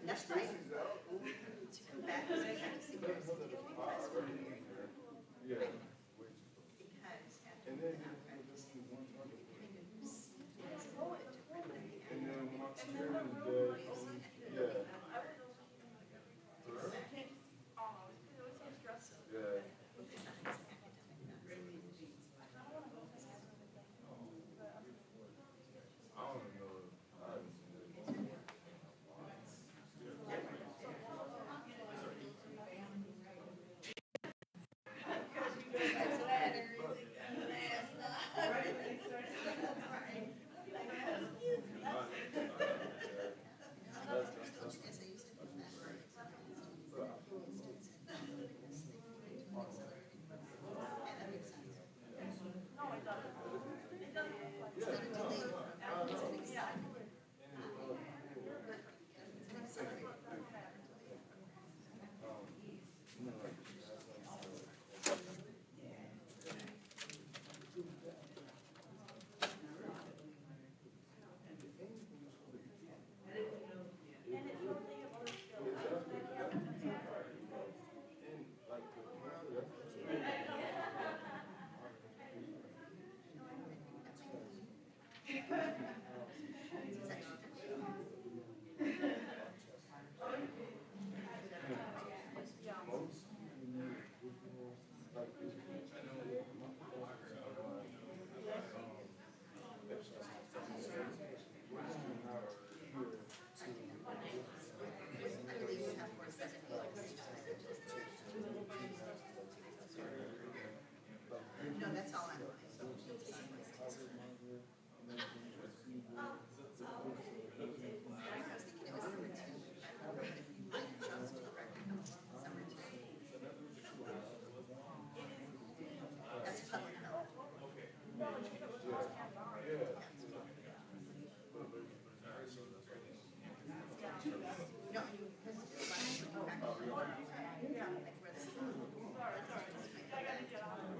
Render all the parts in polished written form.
That's right. To come back, so you have to see where it's because after the practice, you kind of see things a little bit different than the no, that's all I'm like. So that's public health. No, because it's like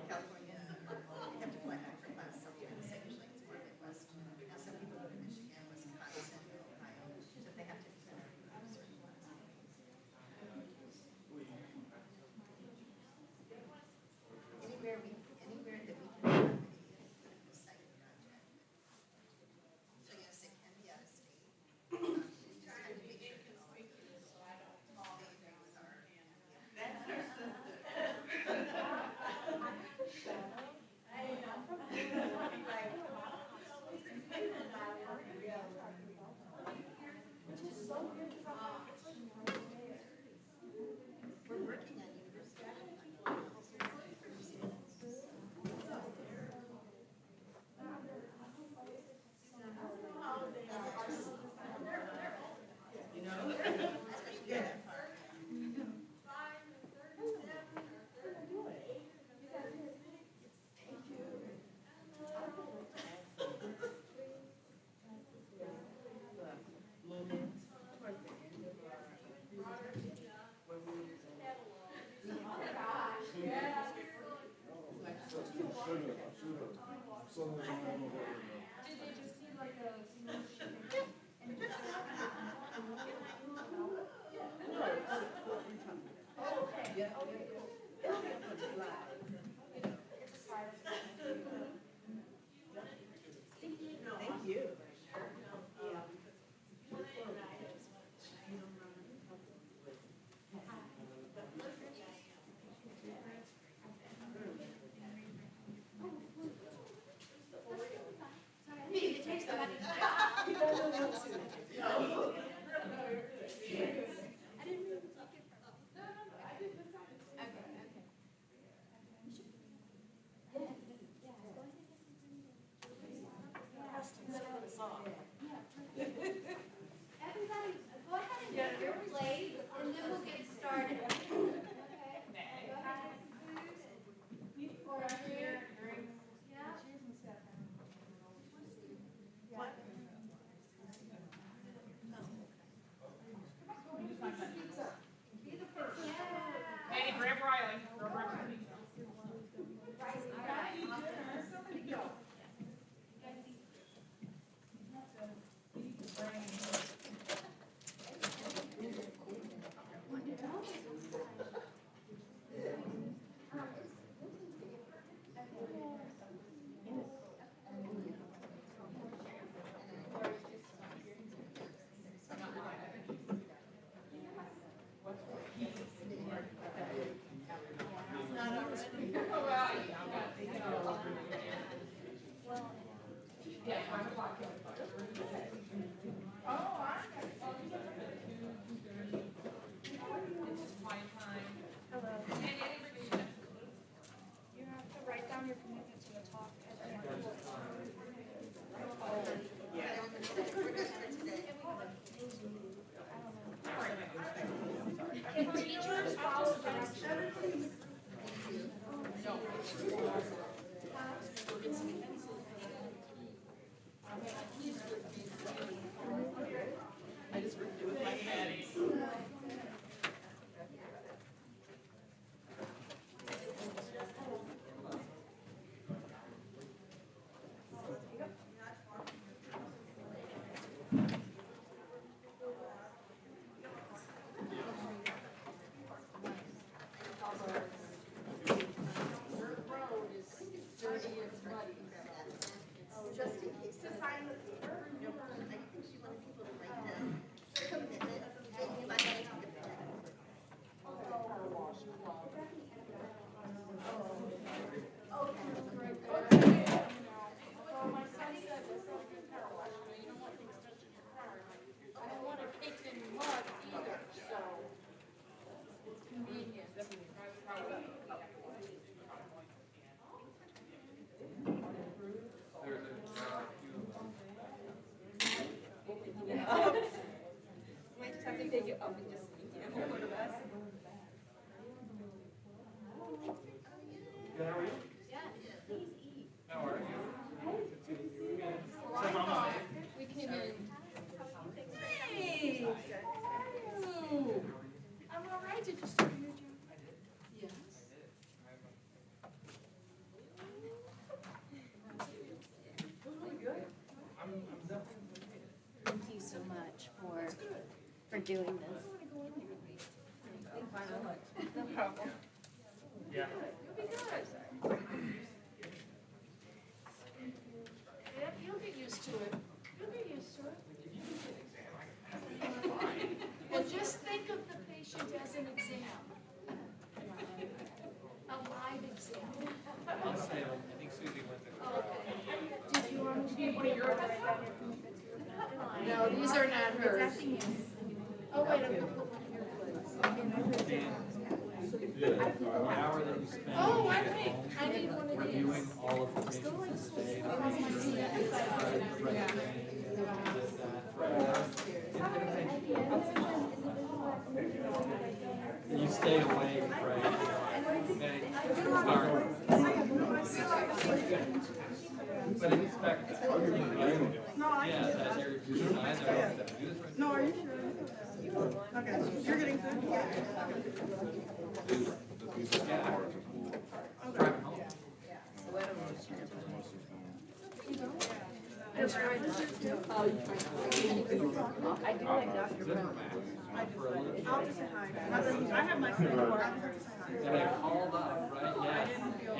California, you have to fly back for class, so you're gonna say usually it's more Midwest. Now some people go to Michigan, Wisconsin, Ohio, so they have to certain ones. Anywhere that we can have a site project. So yes, it can be out of state. You just have to make sure that all of they agree with our. We're working on university. You know? Especially that part. Did they just need like a Thank you. It takes the money. I didn't mean to take it from commitment to a talk. Can teachers follow directions? Just in case to sign the paper, I think she wanted people to write down their commitment, and you might want to take a pen. Well, my son said there's something car wash, you don't want things touching your car. I don't want it caked in mud either, so it's convenient. Might just have to take it up and just sneak in a little bit. Good, how are you? How are you? We came in. Hey! Oh, I'm all right. Did you start your job? Yes. Thank you so much for doing this. No problem. Yeah. You'll be good. Yep, you'll get used to it. You'll get used to it. Well, just think of the patient as an exam. A live exam. I'll say, I think Susie went to. Did you want to one of your? No, these are not hers. Oh, wait, I'm gonna put one in your place. The hour that you spend. Oh, I need one of these. Reviewing all of the patient's stay. You stay awake, right? Okay. Start. But it's expected. Yeah, that's your design. No, are you sure? Okay, you're getting food? Driving home. I do like Dr. Brown. I'll just say hi. I have my food for And I called up, right? Yeah.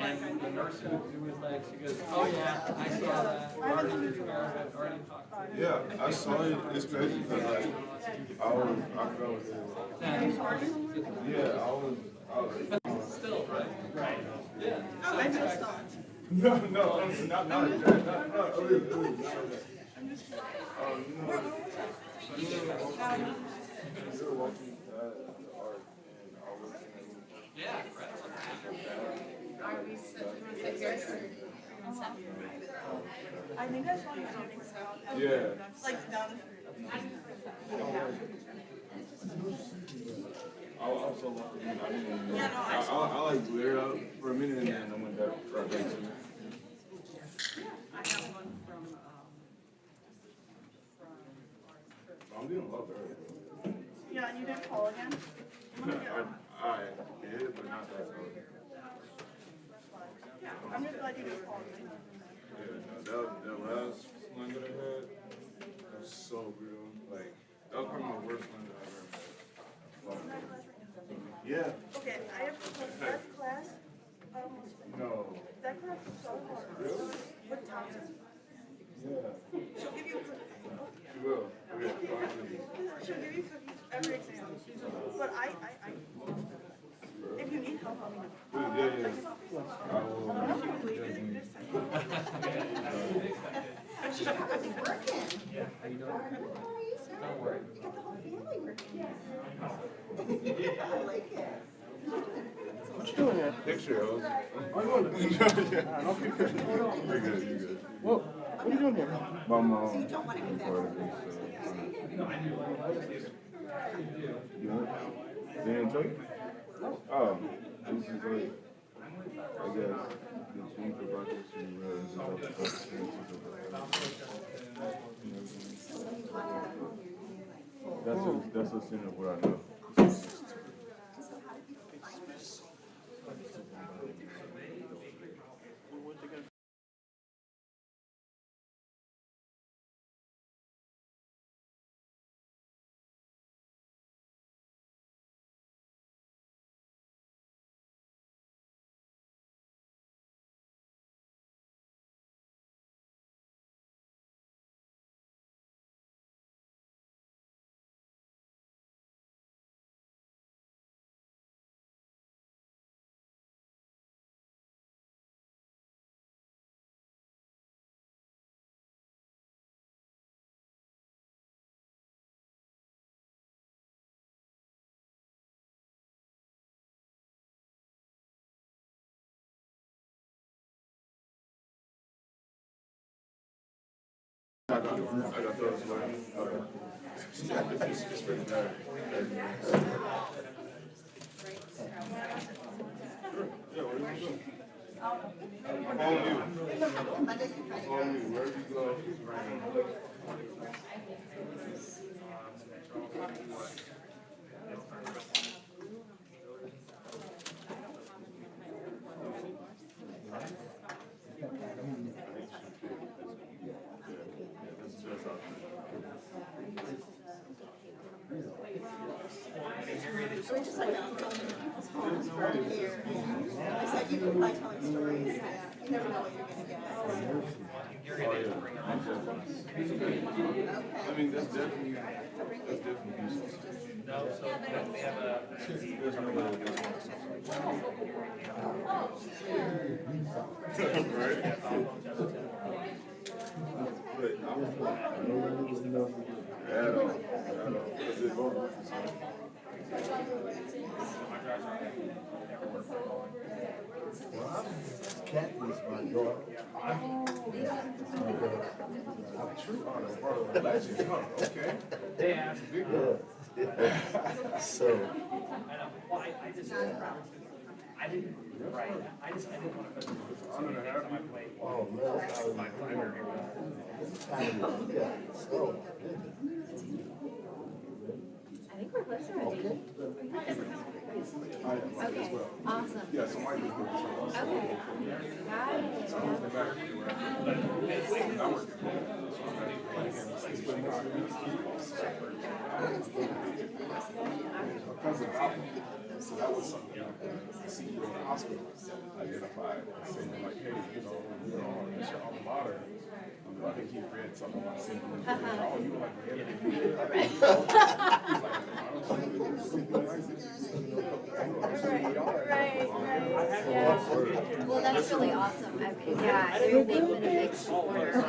And the nurse who was like, she goes, oh yeah, I saw that. Already prepared, already talked. Yeah, I saw it. It's crazy because like I felt it. Yeah, I was. Still, right? Right. Yeah. Oh, I just saw it. No, not that. No, I'm just. You're walking past the art and I was Yeah, right. Are we sit here? I think I saw you shooting sound. yeah. Like down the street. I was so lucky. I didn't even know. I like glared out for a minute and then I went back right back to it. I have one from I'm getting love early. yeah, you didn't call again? I'm gonna get one. I did, but not that early. Yeah, I'm just glad you didn't call again. Yeah, no, that last one that I had was so real. Like, that was probably my worst one that I ever had. Yeah. Okay, I have that class. I almost finished. No. That class is so hard. Really? With Thompson. Yeah. She'll give you cookies. She will. Okay. She'll give you cookies every exam. But if you need help, let me know. Yeah. I will. Definitely. I've been working. Yeah, how you doing? How are you, sir? Don't worry. You got the whole family working. I like it. What you doing there? Picture of. Oh, you want to? Yeah. Okay. You're good, you're good. Well, what are you doing here? My mom. So you don't want to get back. You want? They didn't tell you? Oh, this is like, I guess, the change of breakfast and the experiences of that's a sin of what I know. I got those learning. Okay. It's pretty bad. Yeah, where you go? Follow you. Follow me. Wherever you go, it's raining. We're just like people's homes for here. It's like you can by telling stories. Yeah. You never know what you're gonna get. I mean, that's definitely useful. There's no way to do right? But I was like, at all. Because it's over. Kathy's my daughter. I'm true on a part of the legend, huh? Okay. So. Oh, man. That was my primary one. Yeah, so. I think we're close already. Okay, awesome. Yeah, so my business is Okay. so that was something the CEO of the hospital identified and saying like, hey, we're on it's your alma mater. I think he read something about symptoms. Oh, you were like, Well, that's really awesome. Yeah, they've been a big supporter.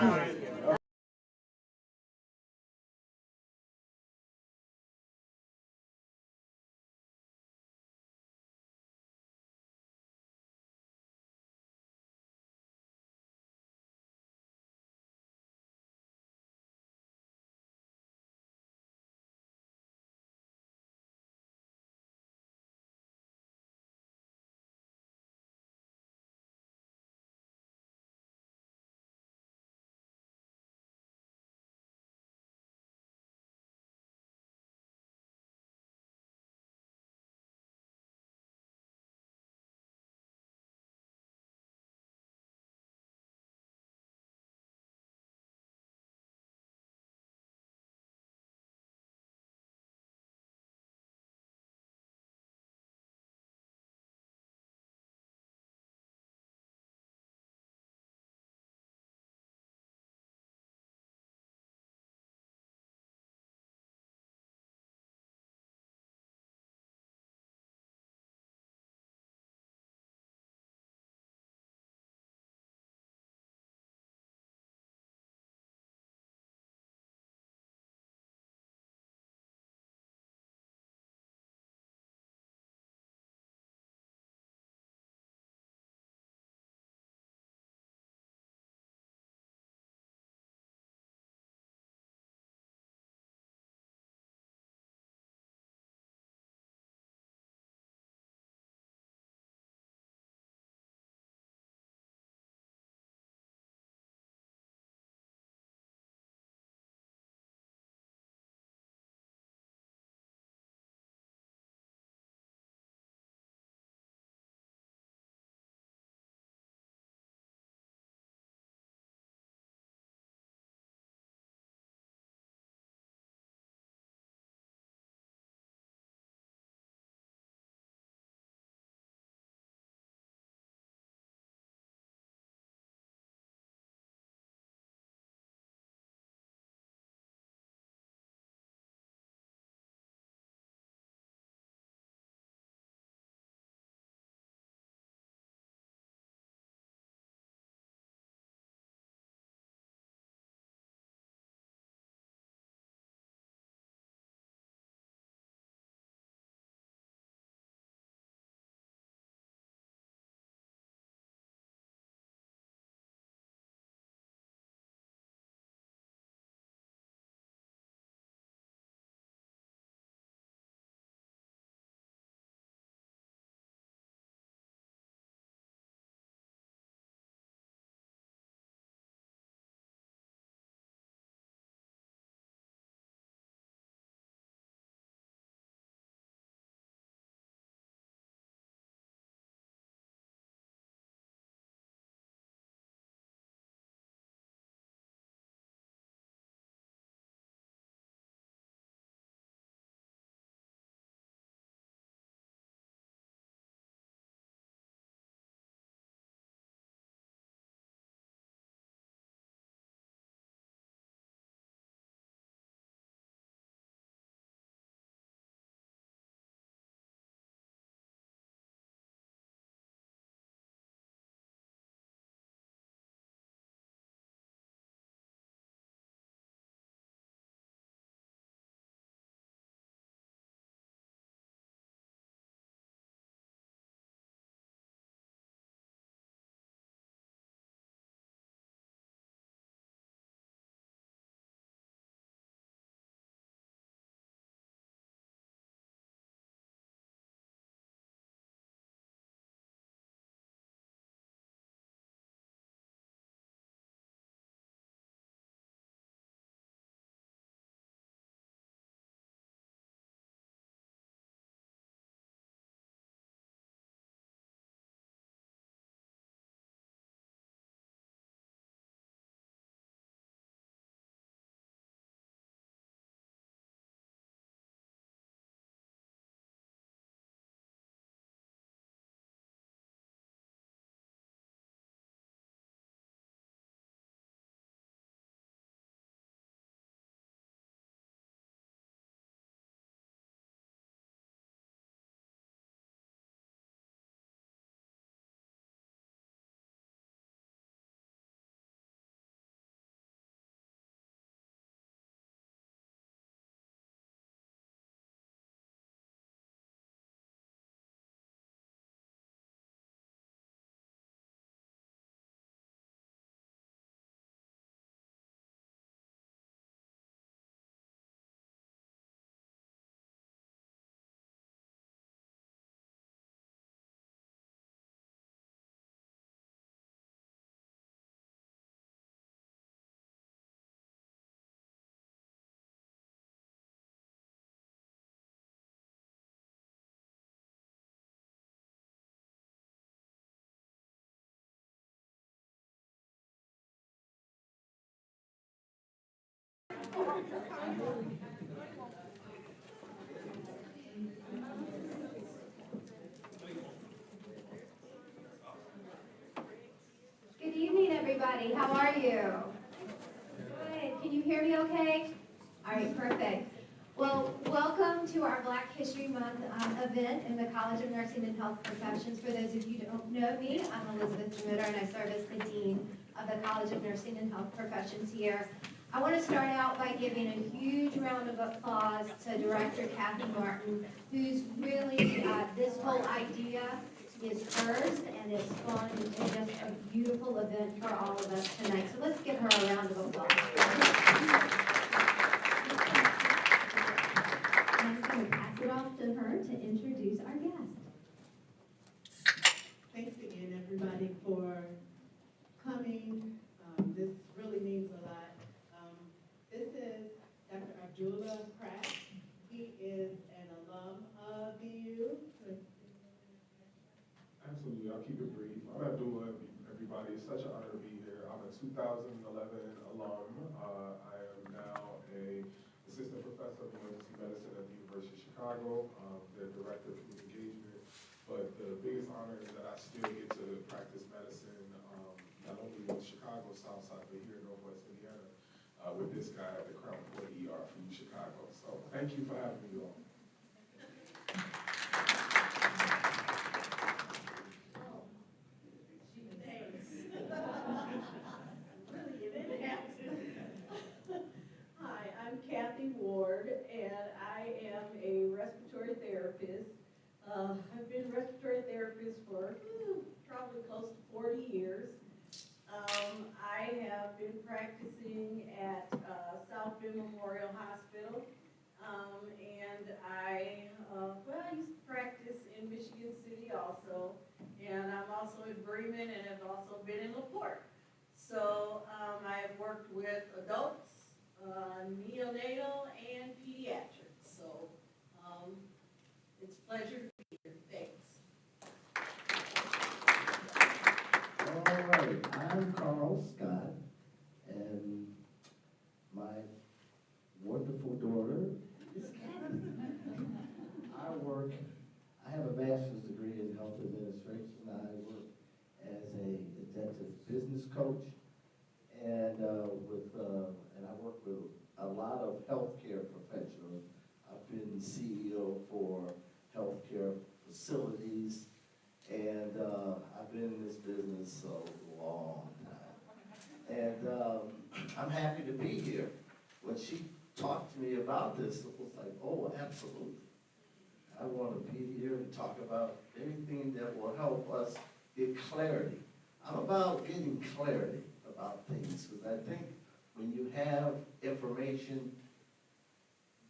Good evening, everybody. How are you? Good. Can you hear me okay? All right, perfect. Well, welcome to our Black History Month event in the College of Nursing and Health Professions. For those of you who don't know me, I'm Elizabeth Demutter, and I serve as the Dean of the College of Nursing and Health Professions here. I want to start out by giving a huge round of applause to Director Kathy Martin, who's really, this whole idea is hers, and it's gone into just a beautiful event for all of us tonight. So let's give her a round of applause. I'm going to pass it off to her to introduce our guest. Thanks again, everybody, for coming. This really means a lot. This is Dr. Abdullah Pratt. He is an alum of BU. Absolutely, I'll keep it brief. I'm Abdullah, everybody. It's such an honor to be here. I'm a 2011 alum. I am now a assistant professor of emergency medicine at the University of Chicago, their director of community engagement. But the biggest honor is that I still get to practice medicine, not only in Chicago, Southside, but here in Northwest Indiana, with this guy at the Crown Point ER from Chicago. So thank you for having me all. Hi, I'm Kathy Ward, and I am a respiratory therapist. I've been a respiratory therapist for probably close to 40 years. I have been practicing at South Bend Memorial Hospital, and I used to practice in Michigan City also, and I'm also in Bremen and have also been in LaPorte. So I have worked with adults, neonatal, and pediatrics. So it's a pleasure to be here. Thanks. All right, I'm Carl Scott, and my wonderful daughter is Kathy. I have a master's degree in health administration. I work as a executive business coach, and I work with a lot of healthcare professionals. I've been CEO for healthcare facilities, and I've been in this business a long time. And I'm happy to be here. When she talked to me about this, it was like, oh, absolutely. I want to be here and talk about anything that will help us get clarity. I'm about getting clarity about things, because I think when you have information,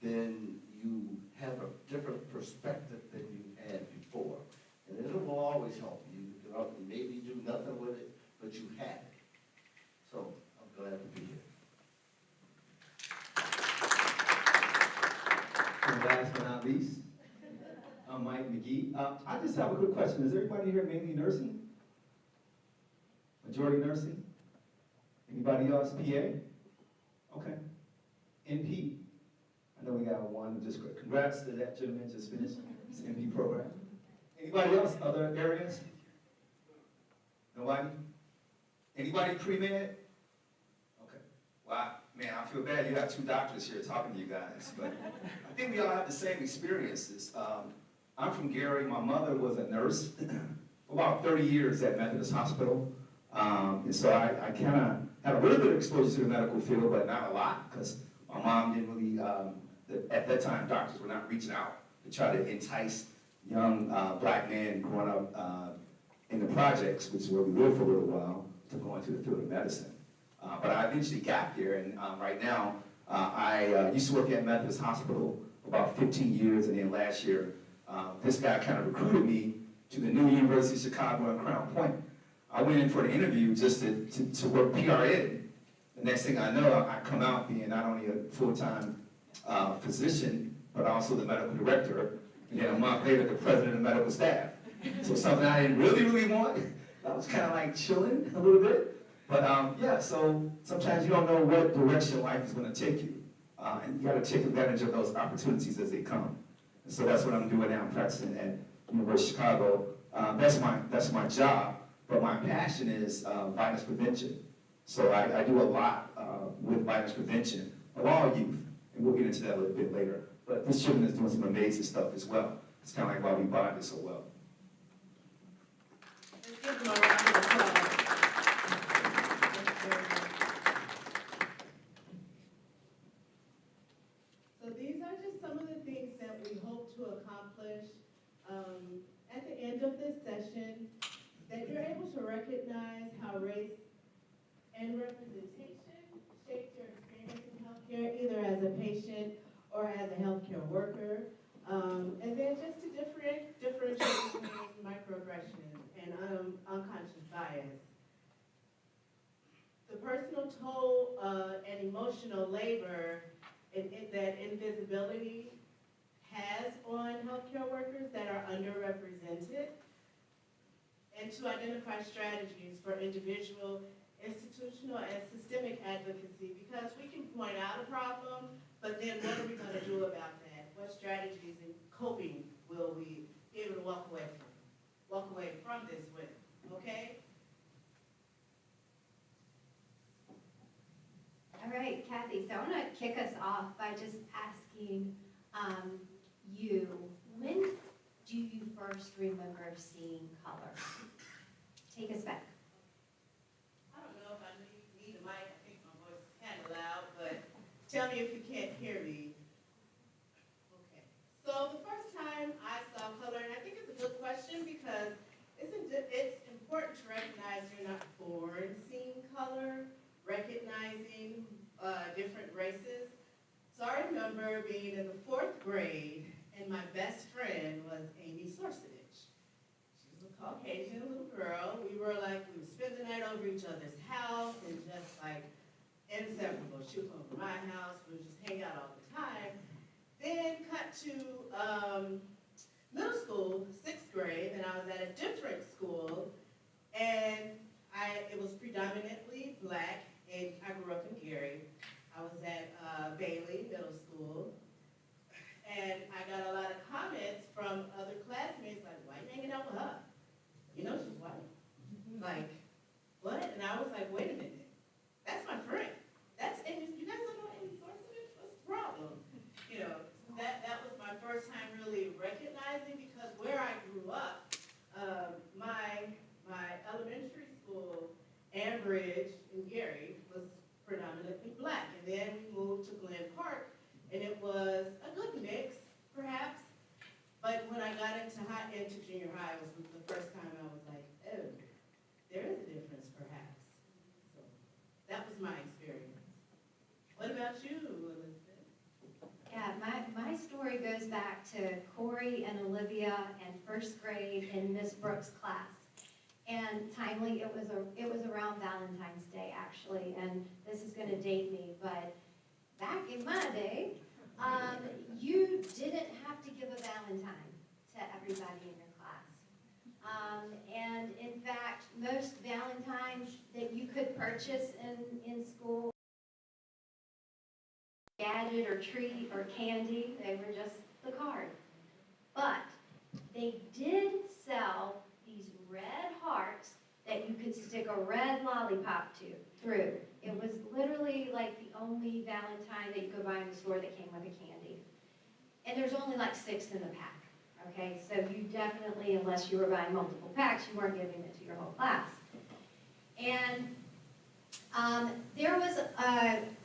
then you have a different perspective than you had before. And it will always help you. You can maybe do nothing with it, but you have it. So I'm glad to be here. And last but not least, I'm Mike McGee. I just have a quick question. Is everybody here mainly nursing? Majority nursing? Anybody else PA? Okay. NP? I know we got one. Just congrats to that gentleman just finished his NP program. Anybody else? Other areas? Nobody? Anybody pre-med? Okay. Well, man, I feel bad you have two doctors here talking to you guys, but I think we all have the same experiences. I'm from Gary. My mother was a nurse for about 30 years at Methodist Hospital. And so I kind of had a little bit of exposure to the medical field, but not a lot, because my mom didn't really, at that time, doctors were not reaching out to try to entice young black men growing up in the projects, which is where we lived for a little while, to go into the field of medicine. But I eventually got here, and right now, I used to work at Methodist Hospital for about 15 years, and then last year, this guy kind of recruited me to the new University of Chicago and Crown Point. I went in for the interview just to work PRN. The next thing I know, I come out being not only a full-time physician, but also the medical director, and then a month later, the president of medical staff. So something I didn't really want. I was kind of like chilling a little bit. But yeah, so sometimes you don't know what direction life is going to take you. And you gotta take advantage of those opportunities as they come. And so that's what I'm doing now. I'm practicing at University of Chicago. That's my job, but my passion is violence prevention. So I do a lot with violence prevention of all youth, and we'll get into that a little bit later. But this gentleman is doing some amazing stuff as well. It's kind of like why we bonded so well. Let's give them a round of applause. So these are just some of the things that we hope to accomplish at the end of this session, that you're able to recognize how race and representation shapes your experience in healthcare, either as a patient or as a healthcare worker. And then just to differentiate between microaggressions and unconscious bias. The personal toll and emotional labor that invisibility has on healthcare workers that are underrepresented, and to identify strategies for individual, institutional, and systemic advocacy, because we can point out a problem, but then what are we going to do about that? What strategies and coping will we be able to walk away from this with, okay? All right, Kathy, so I want to kick us off by just asking you, when do you first remember seeing color? Take us back. I don't know if I need a mic. I think my voice is kind of loud, but tell me if you can't hear me. Okay. So the first time I saw color, and I think it's a good question because it's important to recognize you're not born seeing color, recognizing different races. So I remember being in the 4th grade, and my best friend was Amy Sorcevich. She was a Caucasian little girl. We would spend the night over each other's house and just like inseparable. She would come over my house, we would just hang out all the time. Then cut to middle school, 6th grade, and I was at a different school, and it was predominantly black, and I grew up in Gary. I was at Bailey Middle School, and I got a lot of comments from other classmates like, why are you hanging out with her? You know she's white. Like, what? And I was like, wait a minute, that's my friend. That's Amy. You guys don't know Amy Sorcevich? What's the problem? You know, that was my first time really recognizing, because where I grew up, my elementary school, Ambridge in Gary, was predominantly black. And then we moved to Glen Park, and it was a good mix, perhaps. But when I got into junior high, it was the first time I was like, oh, there is a difference, perhaps. So that was my experience. What about you, Elizabeth? Yeah, my story goes back to Corey and Olivia and 1st grade in Miss Brooks' class. And timely, it was around Valentine's Day, actually, and this is going to date me, but back in my day, you didn't have to give a Valentine to everybody in your class. And in fact, most Valentines that you could purchase in school, gadget or treat or candy, they were just the card. But they did sell these red hearts that you could stick a red lollipop through. It was literally like the only Valentine that you could buy in the store that came with a candy. And there's only like 6 in the pack, okay? So you definitely, unless you were buying multiple packs, you weren't giving it to your whole class. And there was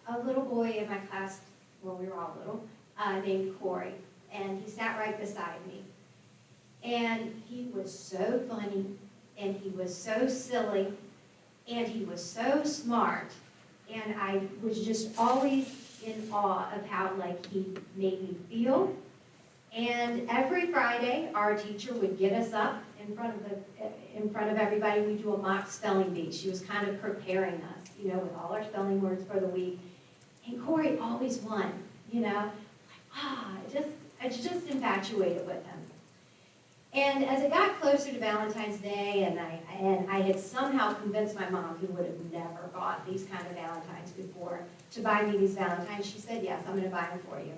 a little boy in my class, well, we were all little, named Corey, and he sat right beside me. And he was so funny, and he was so silly, and he was so smart, and I was just always in awe of how he made me feel. And every Friday, our teacher would get us up in front of everybody. We do a mock spelling bee. She was kind of preparing us, with all our spelling words for the week. And Corey always won, I was just infatuated with him. And as it got closer to Valentine's Day, and I had somehow convinced my mom, who would have never bought these kind of Valentines before, to buy me these Valentines, she said, yes, I'm gonna buy them for you.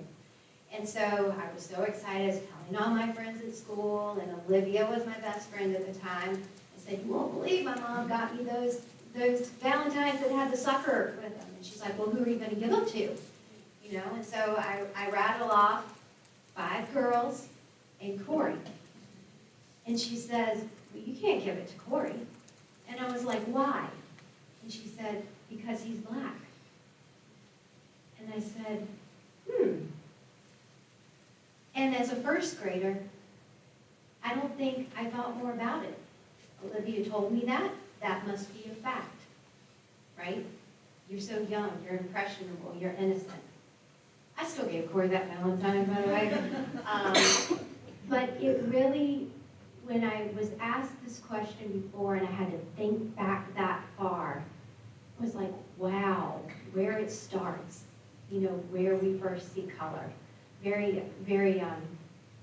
And so I was so excited, I was telling all my friends at school, and Olivia was my best friend at the time. I said, you won't believe my mom got me those Valentines that had the sucker with them. And she's like, well, who are you gonna give them to? You know, and so I rattle off 5 girls and Corey. And she says, well, you can't give it to Corey. And I was like, why? And she said, because he's black. And I said, And as a first grader, I don't think I thought more about it. Olivia told me that. That must be a fact, right? You're so young, you're impressionable, you're innocent. I still gave Corey that Valentine, by the way. But it really, when I was asked this question before and I had to think back that far, it was like, wow, where it starts, you know, where we first see color. Very, very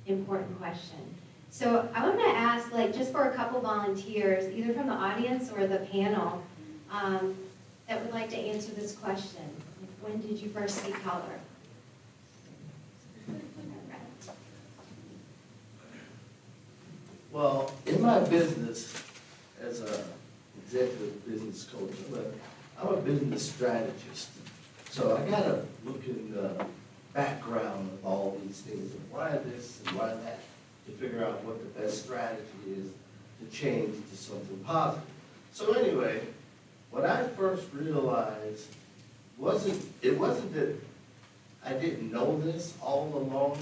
important question. So I want to ask, like, just for a couple volunteers, either from the audience or the panel, that would like to answer this question. When did you first see color? Well, in my business, as a executive business coach, I'm a business strategist. So I gotta look in the background of all these things, and why this and why that, to figure out what the best strategy is to change to something positive. So anyway, what I first realized it wasn't that I didn't know this all along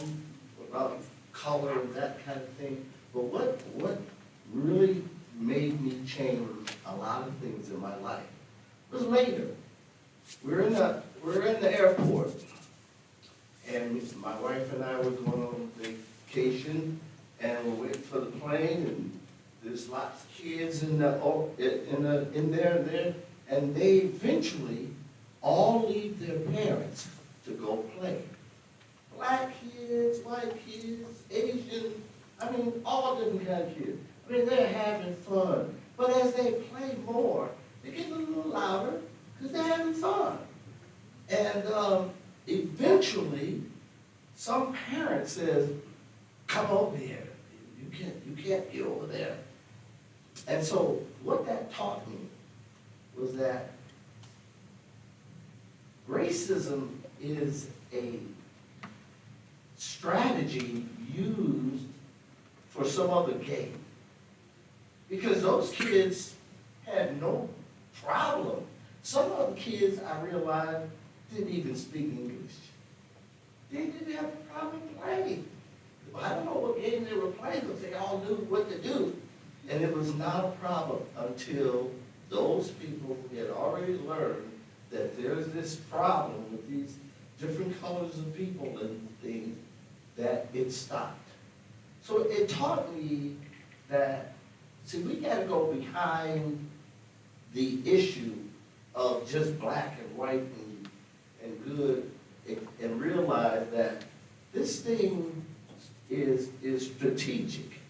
about color and that kind of thing, but what really made me change a lot of things in my life was later. We're in the airport, and my wife and I were going on vacation, and we're waiting for the plane, and there's lots of kids in there, and they eventually all leave their parents to go play. Black kids, white kids, Asian, I mean, all different kinds of kids. I mean, they're having fun. But as they play more, they get a little louder because they're having fun. And eventually, some parent says, come over here. You can't be over there. And so what that taught me was that racism is a strategy used for some other gain. Because those kids had no problem. Some of the kids, I realized, didn't even speak English. They didn't have a problem playing. I don't know what game they were playing, but they all knew what to do. And it was not a problem until those people who had already learned that there's this problem with these different colors of people and things, that it stopped. So it taught me that, see, we gotta go behind the issue of just black and white and good, and realize that this thing is strategic.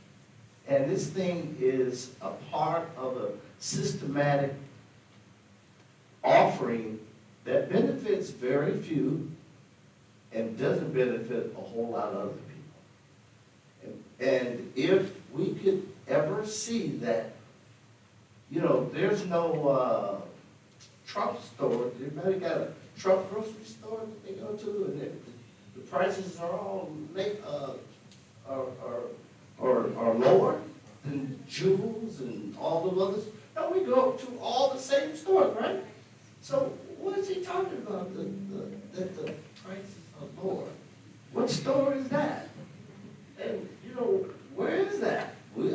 And this thing is a part of a systematic offering that benefits very few and doesn't benefit a whole lot of other people. And if we could ever see that, you know, there's no Trump store, everybody got a Trump grocery store that they go to, and the prices are all are lower than Jewels and all the others. No, we go to all the same stores, right? So what is he talking about, that the prices are lower? What store is that? And, you know, where is that? We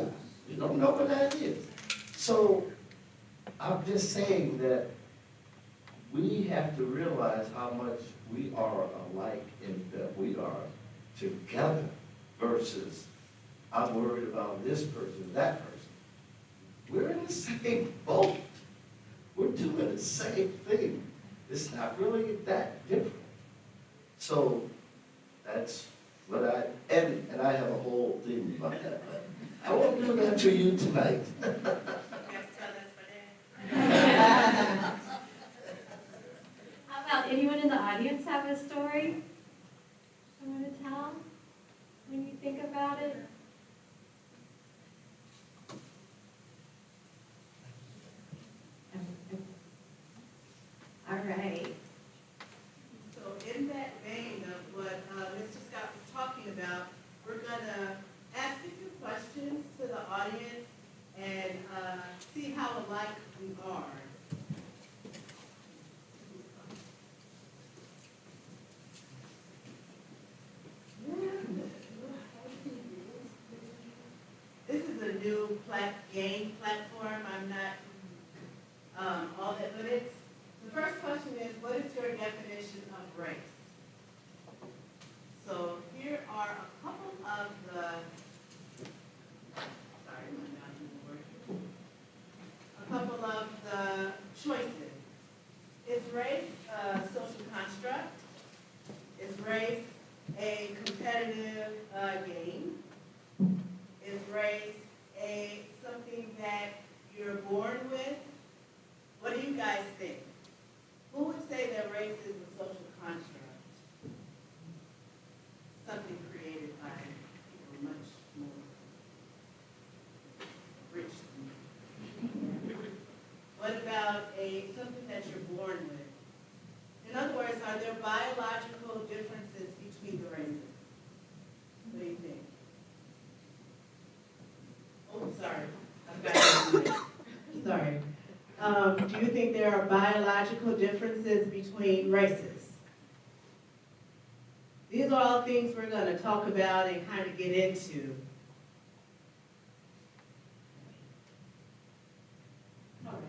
don't know where that is. So I'm just saying that we have to realize how much we are alike and that we are together versus I'm worried about this person, that person. We're in the same boat. We're doing the same thing. It's not really that different. So that's what and I have a whole thing about that, but I won't do that to you tonight. You guys tell us for that. How about anyone in the audience have a story someone to tell when you think about it? All right. So in that vein of what Mr. Scott was talking about, we're gonna ask a few questions to the audience and see how alike we are. This is a new game platform. I'm not all that, but it's, the first question is, what is your definition of race? So here are a couple of the, sorry, my mouse isn't working. A couple of the choices. Is race a social construct? Is race a competitive game? Is race something that you're born with? What do you guys think? Who would say that race is a social construct? Something created by people much more rich than you. What about something that you're born with? In other words, are there biological differences between the races? What do you think? Oh, sorry. I've got it. Sorry. Do you think there are biological differences between races? These are all things we're going to talk about and kind of get into. All right.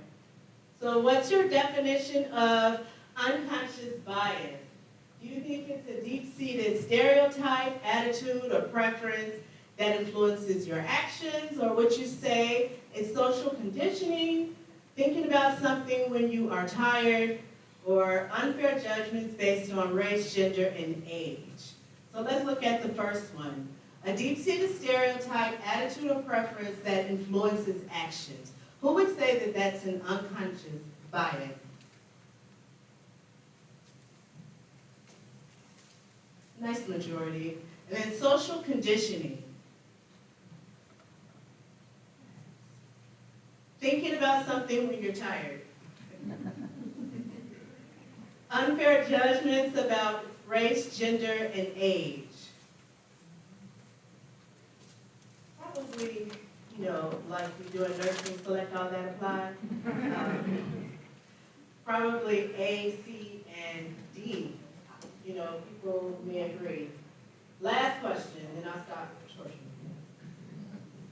So what's your definition of unconscious bias? Do you think it's a deep-seated stereotype, attitude, or preference that influences your actions? Or would you say it's social conditioning, thinking about something when you are tired, or unfair judgments based on race, gender, and age? So let's look at the first one. A deep-seated stereotype, attitude, or preference that influences actions. Who would say that that's an unconscious bias? Nice majority. And then social conditioning. Thinking about something when you're tired. Unfair judgments about race, gender, and age. Probably, like we do in nursing, select all that apply. Probably A, C, and D. People may agree. Last question, and I'll stop short.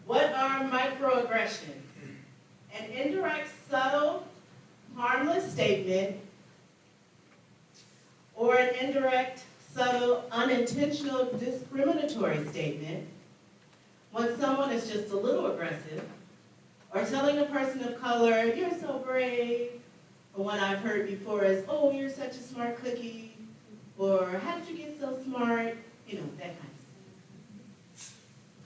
What are microaggressions? An indirect, subtle, harmless statement, or an indirect, subtle, unintentional, discriminatory statement when someone is just a little aggressive, or telling a person of color, you're so brave, or one I've heard before is, oh, you're such a smart cookie, or how did you get so smart, that kind of stuff.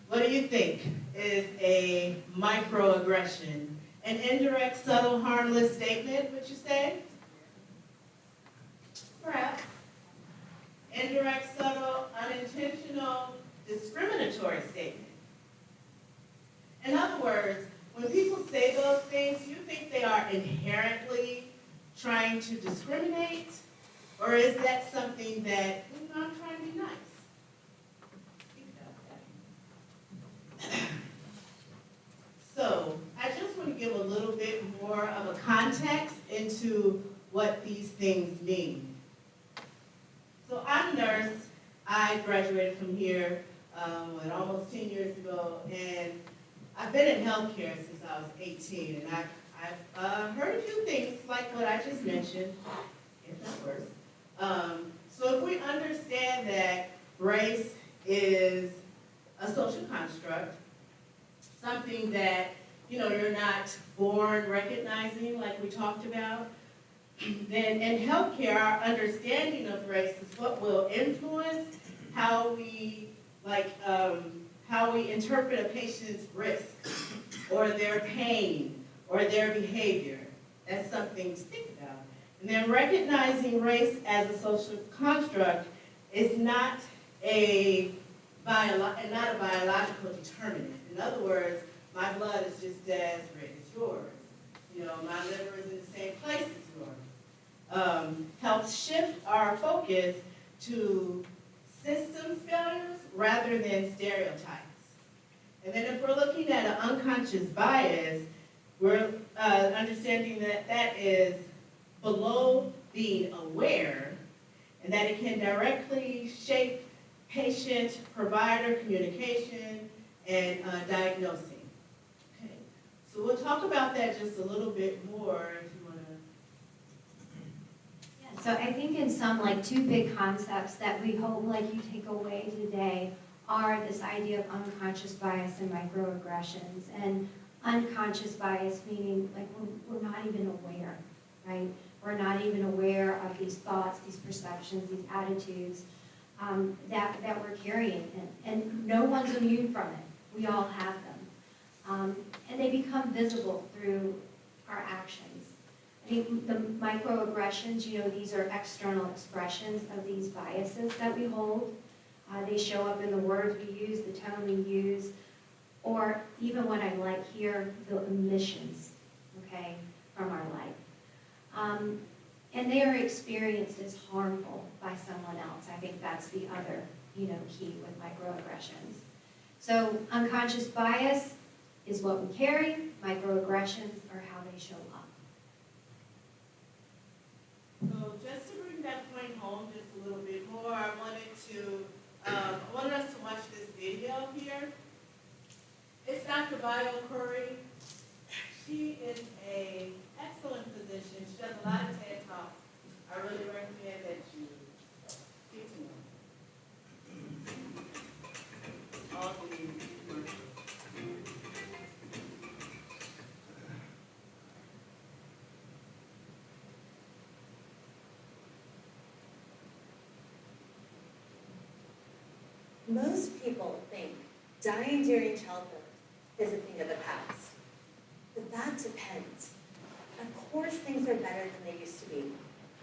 What do you think is a microaggression? An indirect, subtle, harmless statement, would you say? Perhaps. Indirect, subtle, unintentional, discriminatory statement. In other words, when people say those things, you think they are inherently trying to discriminate? Or is that something that, I'm trying to be nice? Think about that. So, I just want to give a little bit more of a context into what these things mean. So I'm a nurse. I graduated from here almost 10 years ago, and I've been in healthcare since I was 18, and I've heard a few things like what I just mentioned, if not worse. So if we understand that race is a social construct, something that you're not born recognizing, like we talked about, then in healthcare, our understanding of race is what will influence how we how we interpret a patient's risk or their pain or their behavior. That's something to think about. And then recognizing race as a social construct is not a biological determinant. In other words, my blood is just as red as yours. You know, my liver is in the same place as yours. Helps shift our focus to systems failures rather than stereotypes. And then if we're looking at an unconscious bias, we're understanding that that is below being aware, and that it can directly shape patient-provider communication and diagnosing. Okay, so we'll talk about that just a little bit more if you want to. So I think in some, like, two big concepts that we hope like you take away today are this idea of unconscious bias and microaggressions. And unconscious bias meaning like we're not even aware, right? We're not even aware of these thoughts, these perceptions, these attitudes that we're carrying. And no one's immune from it. We all have them. And they become visible through our actions. I think the microaggressions, you know, these are external expressions of these biases that we hold. They show up in the words we use, the tone we use, or even when I hear the emissions, okay, from our life. And they are experienced as harmful by someone else. I think that's the other, you know, key with microaggressions. So unconscious bias is what we carry. Microaggressions are how they show up. So just to bring that point home just a little bit more, I wanted us to watch this video here. It's Dr. Bio Curry. She is an excellent physician. She does a lot of TED Talks. I really recommend that you get to know. All these commercials. Most people think dying during childbirth is a thing of the past. But that depends. Of course, things are better than they used to be.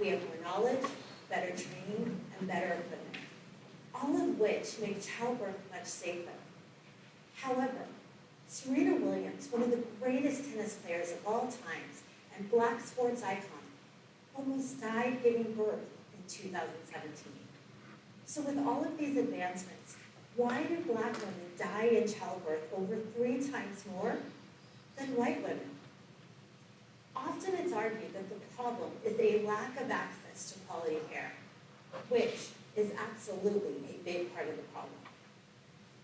We have more knowledge, better training, and better equipment, all of which make childbirth much safer. However, Serena Williams, one of the greatest tennis players of all times and Black sports icon, almost died giving birth in 2017. So with all of these advancements, why do Black women die in childbirth over 3 times more than white women? Often it's argued that the problem is a lack of access to quality care, which is absolutely a big part of the problem.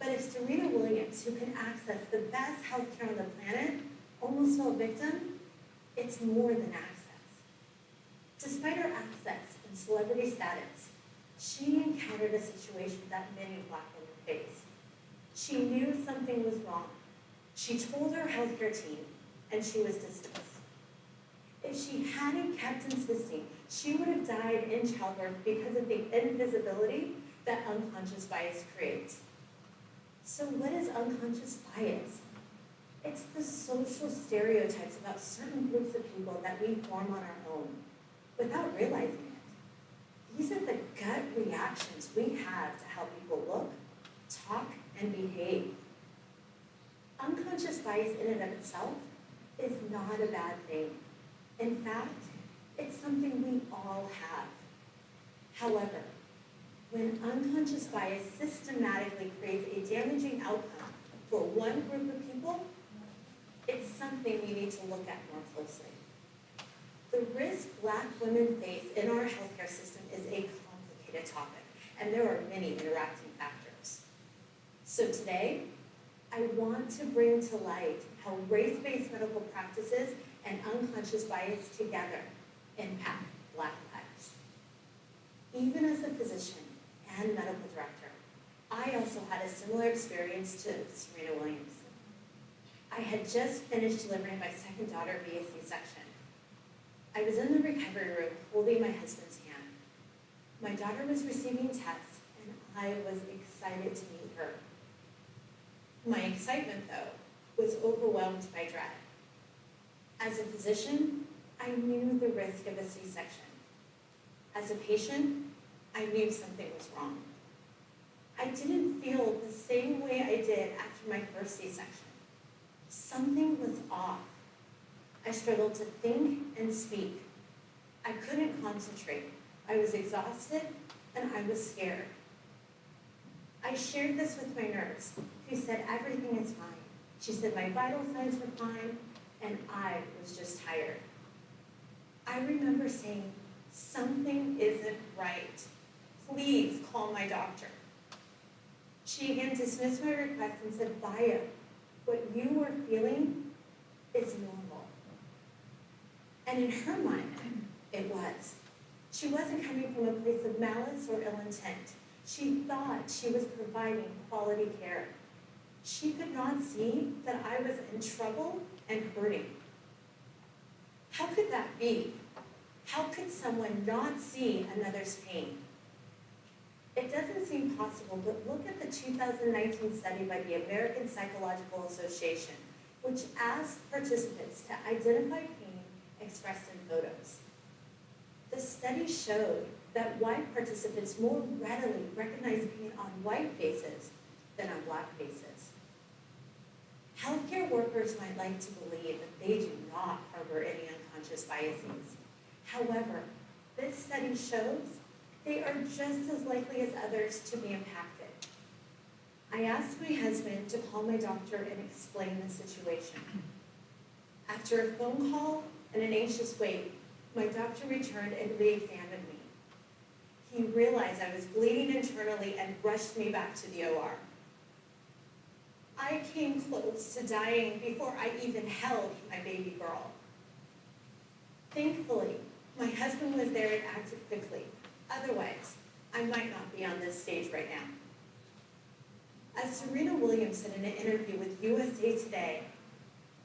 But if Serena Williams, who can access the best healthcare on the planet, almost fell victim, it's more than access. Despite her access and celebrity status, she encountered a situation that many Black women face. She knew something was wrong. She told her healthcare team, and she was dismissed. If she hadn't kept insisting, she would have died in childbirth because of the invisibility that unconscious bias creates. So what is unconscious bias? It's the social stereotypes about certain groups of people that we form on our own without realizing it. These are the gut reactions we have to how people look, talk, and behave. Unconscious bias in and of itself is not a bad thing. In fact, it's something we all have. However, when unconscious bias systematically creates a damaging outcome for one group of people, it's something we need to look at more closely. The risk Black women face in our healthcare system is a complicated topic, and there are many interacting factors. So today, I want to bring to light how race-based medical practices and unconscious bias together impact Black lives. Even as a physician and medical director, I also had a similar experience to Serena Williams. I had just finished delivering my second daughter via C-section. I was in the recovery room holding my husband's hand. My daughter was receiving tests, and I was excited to meet her. My excitement, though, was overwhelmed by dread. As a physician, I knew the risk of a C-section. As a patient, I knew something was wrong. I didn't feel the same way I did after my first C-section. Something was off. I struggled to think and speak. I couldn't concentrate. I was exhausted and I was scared. I shared this with my nurse, who said everything is fine. She said my vital signs were fine and I was just tired. I remember saying, something isn't right. Please call my doctor. She again dismissed my request and said, Baya, what you were feeling is normal. And in her mind, it was. She wasn't coming from a place of malice or ill intent. She thought she was providing quality care. She could not see that I was in trouble and hurting. How could that be? How could someone not see another's pain? It doesn't seem possible, but look at the 2019 study by the American Psychological Association, which asked participants to identify pain expressed in photos. The study showed that white participants more readily recognize pain on white faces than on black faces. Healthcare workers might like to believe that they do not harbor any unconscious biases. However, this study shows they are just as likely as others to be impacted. I asked my husband to call my doctor and explain the situation. After a phone call and an anxious wait, my doctor returned and re-examined me. He realized I was bleeding internally and rushed me back to the OR. I came close to dying before I even held my baby girl. Thankfully, my husband was there and acted quickly. Otherwise, I might not be on this stage right now. As Serena Williams said in an interview with USA Today,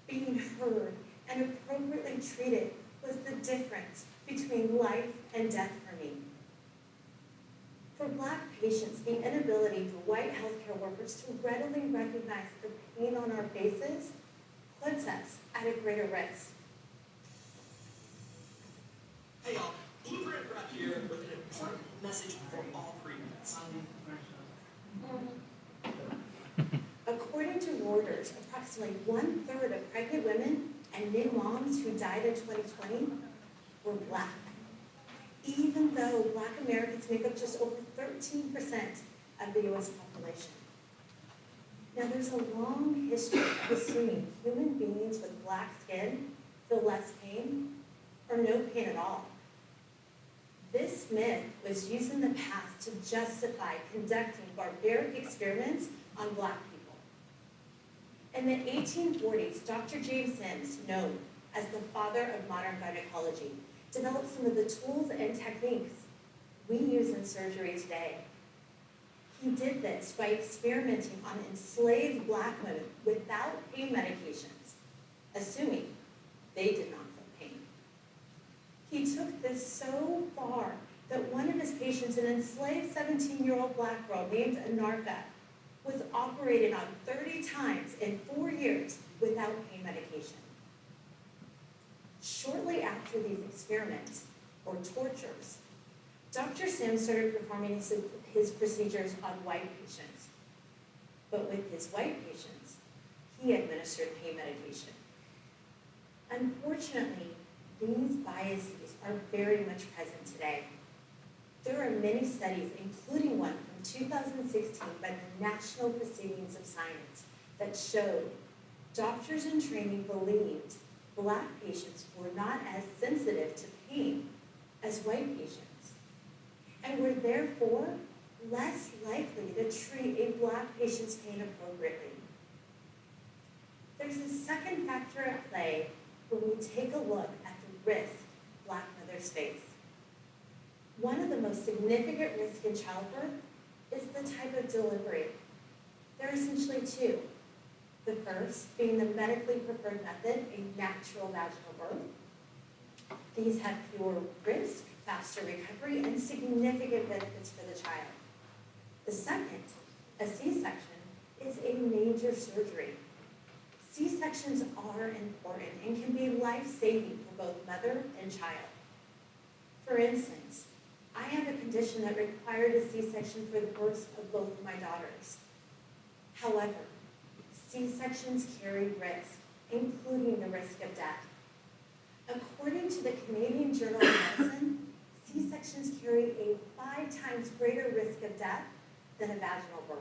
being heard and appropriately treated was the difference between life and death for me. For Black patients, the inability for white healthcare workers to readily recognize the pain on our faces puts us at a greater risk. Hey y'all, Blueprint Rep here with an important message for all pre-meds. According to Reuters, approximately 1/3 of pregnant women and new moms who died in 2020 were Black, even though Black Americans make up just over 13% of the U.S. population. Now, there's a long history of assuming human beings with Black skin feel less pain or no pain at all. This myth was used in the past to justify conducting barbaric experiments on Black people. In the 1840s, Dr. James Sims, known as the father of modern gynecology, developed some of the tools and techniques we use in surgery today. He did this by experimenting on enslaved Black women without pain medications, assuming they did not feel pain. He took this so far that one of his patients, an enslaved 17-year-old Black girl named Anarka, was operated on 30 times in 4 years without pain medication. Shortly after these experiments, or tortures, Dr. Sims started performing his procedures on white patients. But with his white patients, he administered pain medication. Unfortunately, these biases are very much present today. There are many studies, including one from 2016 by the National Proceedings of Science, that showed doctors in training believed Black patients were not as sensitive to pain as white patients, and were therefore less likely to treat a Black patient's pain appropriately. There's a second factor at play when we take a look at the risk Black mothers face. One of the most significant risks in childbirth is the type of delivery. There are essentially two. The first being the medically preferred method, a natural vaginal birth. These have fewer risk, faster recovery, and significant benefits for the child. The second, a C-section, is a major surgery. C-sections are important and can be life-saving for both mother and child. For instance, I have a condition that required a C-section for the births of both of my daughters. However, C-sections carry risk, including the risk of death. According to the Canadian Journal of Medicine, C-sections carry a 5 times greater risk of death than a vaginal birth.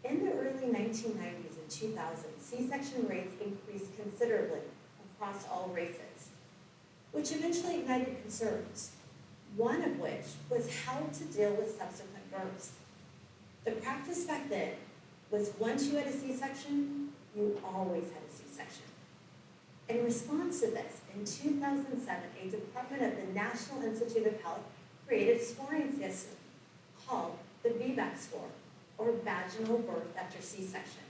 In the early 1990s and 2000s, C-section rates increased considerably across all races, which eventually ignited concerns, one of which was how to deal with subsequent births. The practice back then was once you had a C-section, you always had a C-section. In response to this, in 2007, a department of the National Institute of Health created a scoring system called the VBAC score, or vaginal birth after C-section.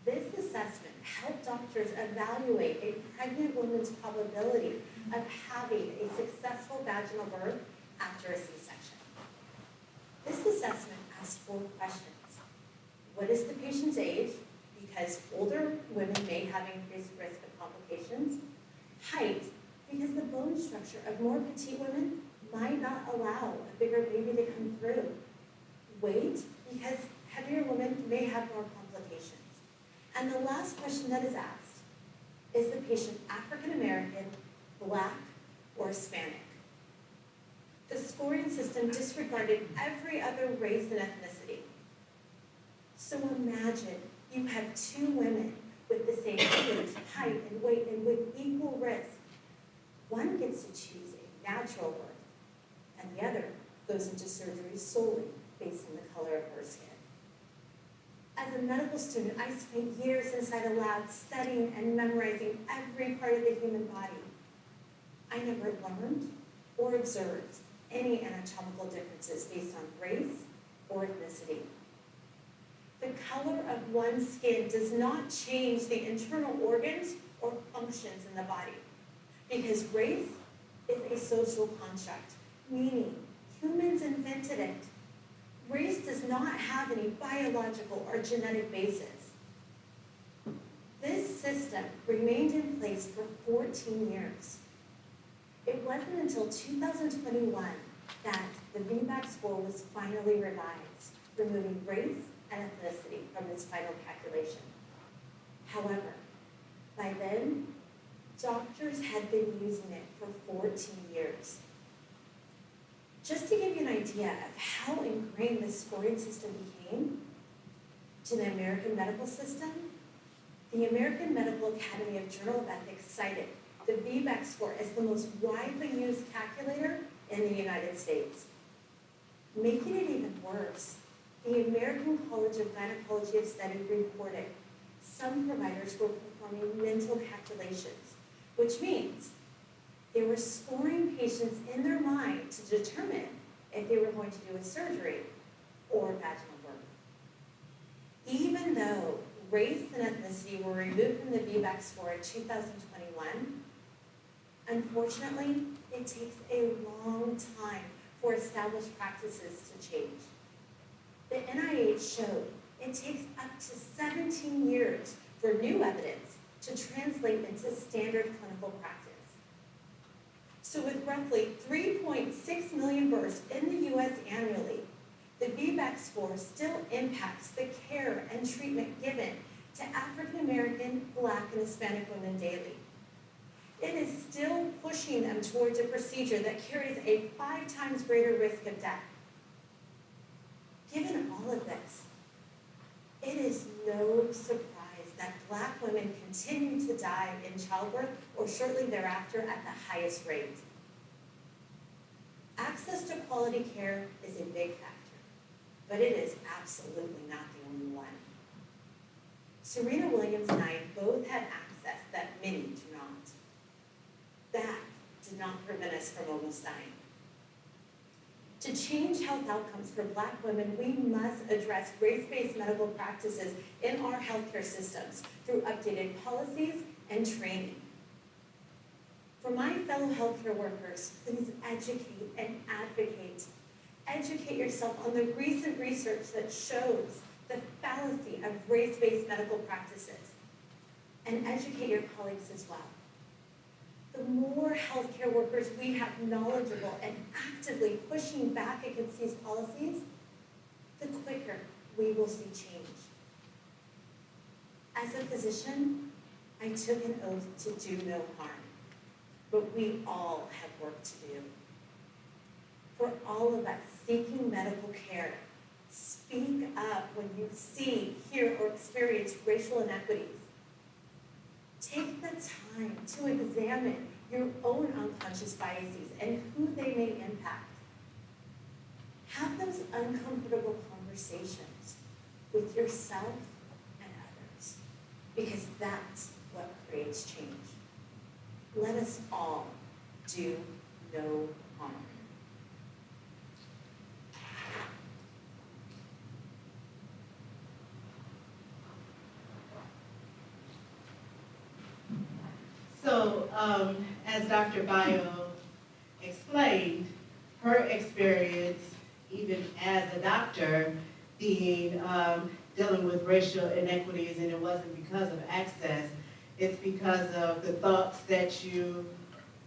This assessment helped doctors evaluate a pregnant woman's probability of having a successful vaginal birth after a C-section. This assessment asked 4 questions. What is the patient's age? Because older women may have increased risk of complications. Height, because the bone structure of more petite women might not allow a bigger baby to come through. Weight, because heavier women may have more complications. And the last question that is asked, is the patient African American, Black, or Hispanic? The scoring system disregarded every other race and ethnicity. So imagine you have 2 women with the same age, height, and weight, and with equal risk. One gets to choose a natural birth, and the other goes into surgery solely based on the color of her skin. As a medical student, I spent years inside a lab studying and memorizing every part of the human body. I never learned or observed any anatomical differences based on race or ethnicity. The color of one's skin does not change the internal organs or functions in the body, because race is a social construct, meaning humans invented it. Race does not have any biological or genetic basis. This system remained in place for 14 years. It wasn't until 2021 that the VBAC score was finally revised, removing race and ethnicity from its final calculation. However, by then, doctors had been using it for 14 years. Just to give you an idea of how ingrained this scoring system became to the American medical system, the American Medical Academy of Journal of Ethics cited the VBAC score as the most widely used calculator in the United States. Making it even worse, the American College of Gynecology of Study reported some providers were performing mental calculations, which means they were scoring patients in their mind to determine if they were going to do a surgery or vaginal birth. Even though race and ethnicity were removed from the VBAC score in 2021, unfortunately, it takes a long time for established practices to change. The NIH showed it takes up to 17 years for new evidence to translate into standard clinical practice. So with roughly 3.6 million births in the US annually, the VBAC score still impacts the care and treatment given to African American, Black, and Hispanic women daily. It is still pushing them towards a procedure that carries a 5 times greater risk of death. Given all of this, it is no surprise that Black women continue to die in childbirth or shortly thereafter at the highest rate. Access to quality care is a big factor, but it is absolutely not the only one. Serena Williams and I both had access that many do not. That did not prevent us from almost dying. To change health outcomes for Black women, we must address race-based medical practices in our healthcare systems through updated policies and training. For my fellow healthcare workers, please educate and advocate. Educate yourself on the recent research that shows the fallacy of race-based medical practices, and educate your colleagues as well. The more healthcare workers we have knowledgeable and actively pushing back against these policies, the quicker we will see change. As a physician, I took an oath to do no harm, but we all have work to do. For all of us seeking medical care, speak up when you see, hear, or experience racial inequities. Take the time to examine your own unconscious biases and who they may impact. Have those uncomfortable conversations with yourself and others, because that's what creates change. Let us all do no harm. So, as Dr. Bio explained, her experience, even as a doctor, being dealing with racial inequities, and it wasn't because of access, it's because of the thoughts that you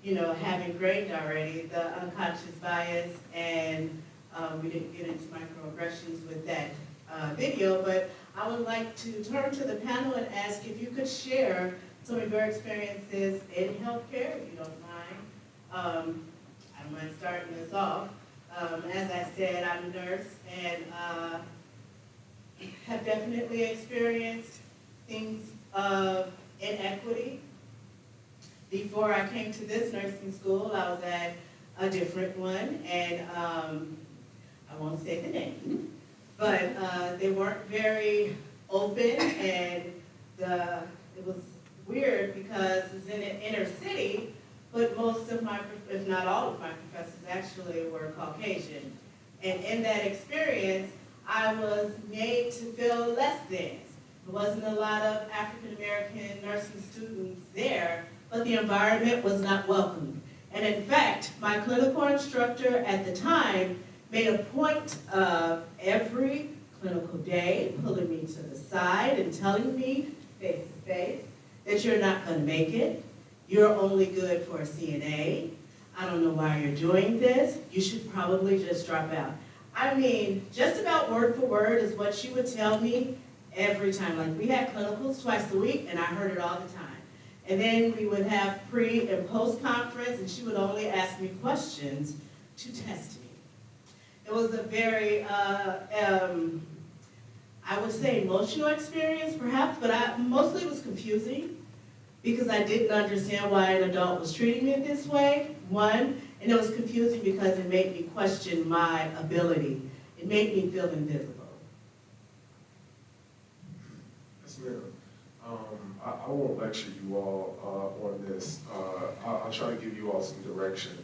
have ingrained already, the unconscious bias, and we didn't get into microaggressions with that video, but I would like to turn to the panel and ask if you could share some of your experiences in healthcare, if you don't mind. I don't mind starting this off. As I said, I'm a nurse and have definitely experienced things of inequity. Before I came to this nursing school, I was at a different one, and I won't say the name, but they weren't very open, and it was weird because it's in an inner city, but most of my, if not all of my professors actually were Caucasian. And in that experience, I was made to feel less than. There wasn't a lot of African American nursing students there, but the environment was not welcoming. And in fact, my clinical instructor at the time made a point of every clinical day pulling me to the side and telling me face to face that you're not going to make it. You're only good for a CNA. I don't know why you're doing this. You should probably just drop out. I mean, just about word for word is what she would tell me every time. Like, we had clinicals twice a week, and I heard it all the time. And then we would have pre and post conference, and she would only ask me questions to test me. It was a very, I would say, emotional experience, perhaps, but mostly it was confusing because I didn't understand why an adult was treating me this way, one, and it was confusing because it made me question my ability. It made me feel invisible. Yes, ma'am. I won't lecture you all on this. I'll try to give you all some direction.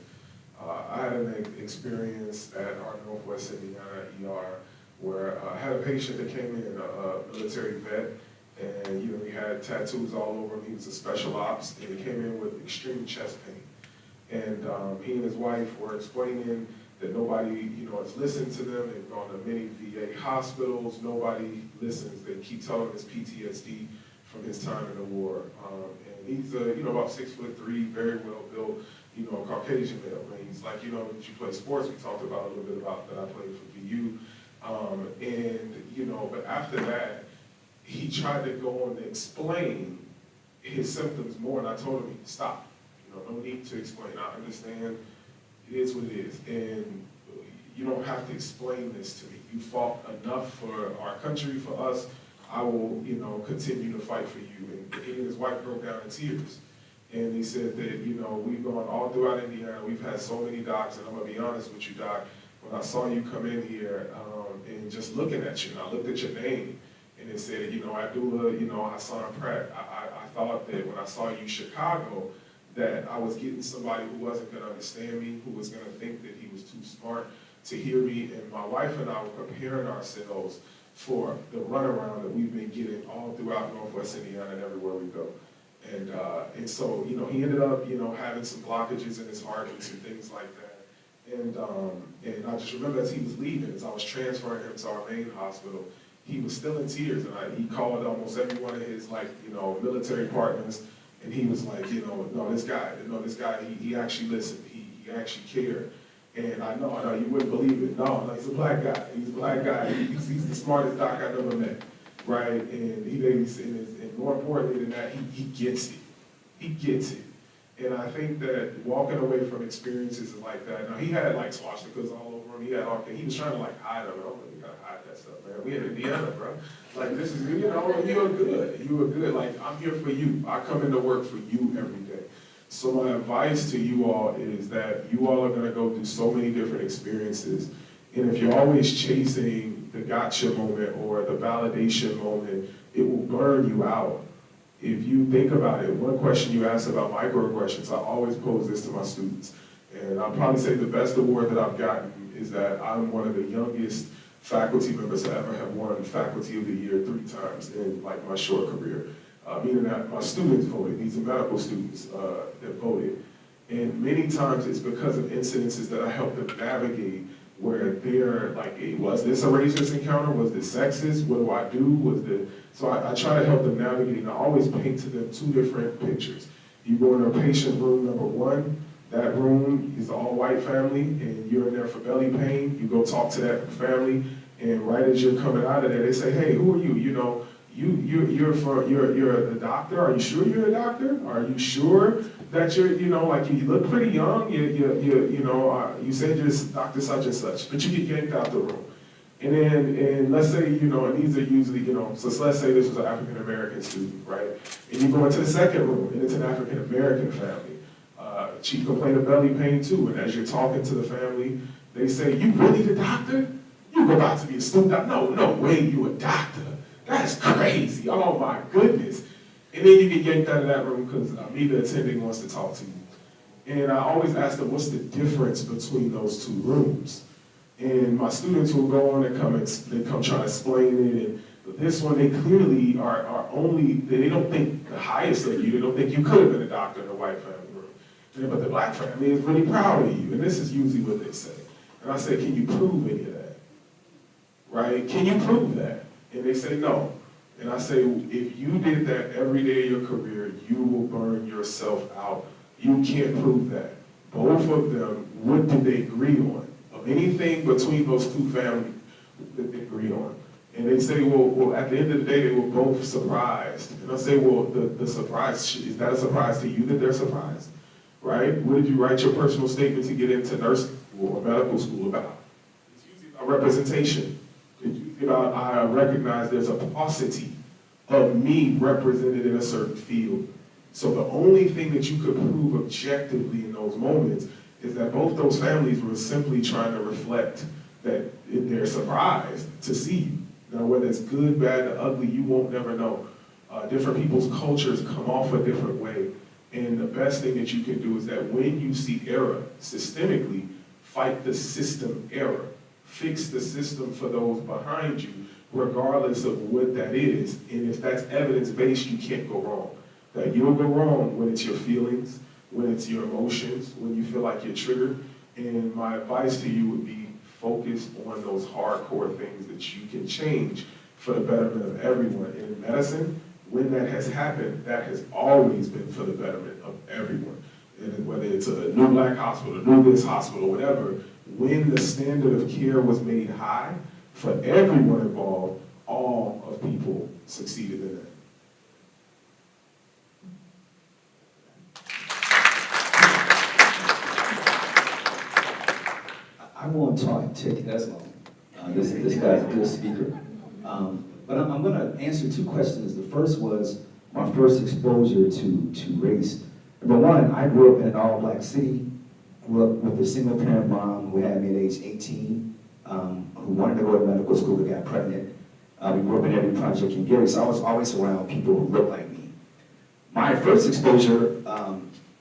I had an experience at our Northwest Indiana ER where I had a patient that came in, a military vet, and he had tattoos all over him. He was a special ops, and he came in with extreme chest pain. And he and his wife were explaining that nobody, is listening to them. They've gone to many VA hospitals. Nobody listens. They keep telling his PTSD from his time in the war. And he's about 6'3", very well built, Caucasian male. And he's like, did you play sports? We talked about a little bit about that. I played for VU. But after that, he tried to go on and explain his symptoms more, and I told him to stop. No need to explain. I understand it is what it is, and you don't have to explain this to me. You fought enough for our country, for us. I will, continue to fight for you. And he and his wife broke down in tears. And he said that, we've gone all throughout Indiana. We've had so many docs, and I'm going to be honest with you, Doc. When I saw you come in here and just looking at you, and I looked at your name, and it said, Abdullah, Hassan Pratt. I thought that when I saw you Chicago, that I was getting somebody who wasn't going to understand me, who was going to think that he was too smart to hear me. And my wife and I were preparing ourselves for the runaround that we've been getting all throughout Northwest Indiana and everywhere we go. And so, he ended up, having some blockages in his heart and some things like that. And I just remember as he was leaving, as I was transferring him to our main hospital, he was still in tears, and he called almost every one of his, like, you know, military partners, and he was like, you know, this guy, he actually listened, he actually cared. And I know, you wouldn't believe it. No, he's a black guy. He's a black guy. He's the smartest doc I've ever met, right? And and more importantly than that, he gets it. He gets it. And I think that walking away from experiences like that, now he had like swastikas all over him. He was trying to like hide them. Oh, you gotta hide that stuff, man. We in Indiana, bro. Like this is, you know, you were good. You were good. Like I'm here for you. I come into work for you every day. So my advice to you all is that you all are gonna go through so many different experiences. And if you're always chasing the gotcha moment or the validation moment, it will burn you out. If you think about it, one question you asked about microaggressions, I always pose this to my students. And I'll probably say the best award that I've gotten is that I'm one of the youngest faculty members to ever have won Faculty of the Year 3 times in like my short career. Meaning that my students voted, these are medical students that voted. And many times it's because of incidences that I help them navigate where they're like, hey, was this a racist encounter? Was this sexist? What do I do? So I try to help them navigate, and I always paint to them 2 different pictures. You go into patient room number 1, that room is all white family, and you're in there for belly pain. You go talk to that family, and right as you're coming out of there, they say, hey, who are you? You know, you're the doctor. Are you sure you're a doctor? Are you sure that you're, you know, like you look pretty young. You said you're Dr. such and such, but you get yanked out the room. And let's say, you know, and these are usually, you know, so let's say this was an African American student, right? And you go into the second room, and it's an African American family. Chief complained of belly pain too, and as you're talking to the family, they say, you really the doctor? You go out to be a student? No way, you a doctor. That's crazy, oh my goodness. And then you get yanked out of that room because me, the attending, wants to talk to you. And I always ask them, what's the difference between those 2 rooms? And my students will go on and come try to explain it. And this one, they clearly are only, they don't think the highest of you. They don't think you could have been a doctor in a white family room. But the black family is really proud of you. And this is usually what they say. And I say, can you prove any of that? Right? Can you prove that? And they say no. And I say, if you did that every day of your career, you will burn yourself out. You can't prove that. Both of them, what did they agree on? Of anything between those 2 families that they agree on. And they say, well, at the end of the day, they were both surprised. And I say, well, the surprise, is that a surprise to you that they're surprised? Right? What did you write your personal statement to get into nursing school or medical school about? It's usually about representation. It's usually about, I recognize there's a paucity of me represented in a certain field. So the only thing that you could prove objectively in those moments is that both those families were simply trying to reflect that they're surprised to see you. Now, whether it's good, bad, or ugly, you won't never know. Different people's cultures come off a different way. And the best thing that you can do is that when you see error systemically, fight the system error. Fix the system for those behind you, regardless of what that is. And if that's evidence-based, you can't go wrong. That you'll go wrong when it's your feelings, when it's your emotions, when you feel like you're triggered. And my advice to you would be focus on those hardcore things that you can change for the betterment of everyone. And in medicine, when that has happened, that has always been for the betterment of everyone. And whether it's a new black hospital, a new this hospital, whatever, when the standard of care was made high for everyone involved, all of people succeeded in that. I won't take as long. This guy's a good speaker. But I'm going to answer 2 questions. The first was my first exposure to race. Number 1, I grew up in an all-black city, grew up with a single-parent mom who had me at age 18, who wanted to go to medical school but got pregnant. We grew up in every project in Gary, so I was always around people who looked like me. My first exposure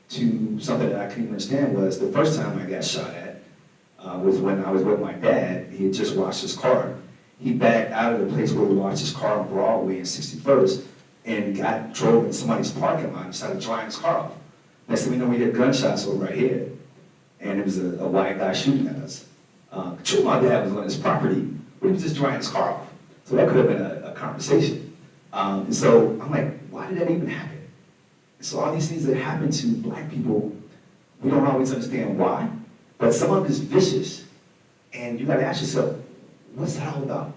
to something that I couldn't understand was the first time I got shot at was when I was with my dad. He had just washed his car. He backed out of the place where we washed his car on Broadway in 61st and drove in somebody's parking lot and started drying his car off. Next thing we know, we hear gunshots over our head. And it was a white guy shooting at us. True, my dad was on his property, but he was just drying his car off. So that could have been a conversation. And so I'm like, why did that even happen? So all these things that happen to black people, we don't always understand why, but some of it is vicious. And you gotta ask yourself, what's that all about?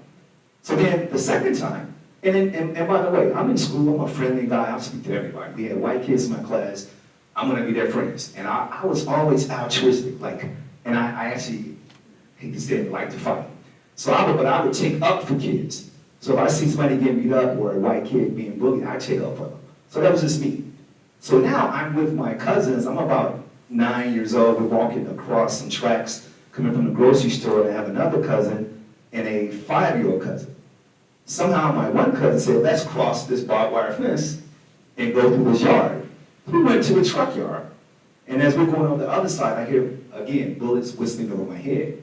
So then the second time, and by the way, I'm in school, I'm a friendly guy, I speak to everybody. We had white kids in my class, I'm gonna be their friends. And I was always altruistic, like, and I actually, hate to say it, like to fight. So I would take up for kids. So if I see somebody getting beat up or a white kid being bullied, I take up for them. So that was just me. So now I'm with my cousins, I'm about 9 years old, we're walking across some tracks, coming from the grocery store, and I have another cousin and a 5-year-old cousin. Somehow my one cousin said, let's cross this barbed wire fence and go through this yard. We went to the truck yard, and as we're going on the other side, I hear, again, bullets whistling over my head.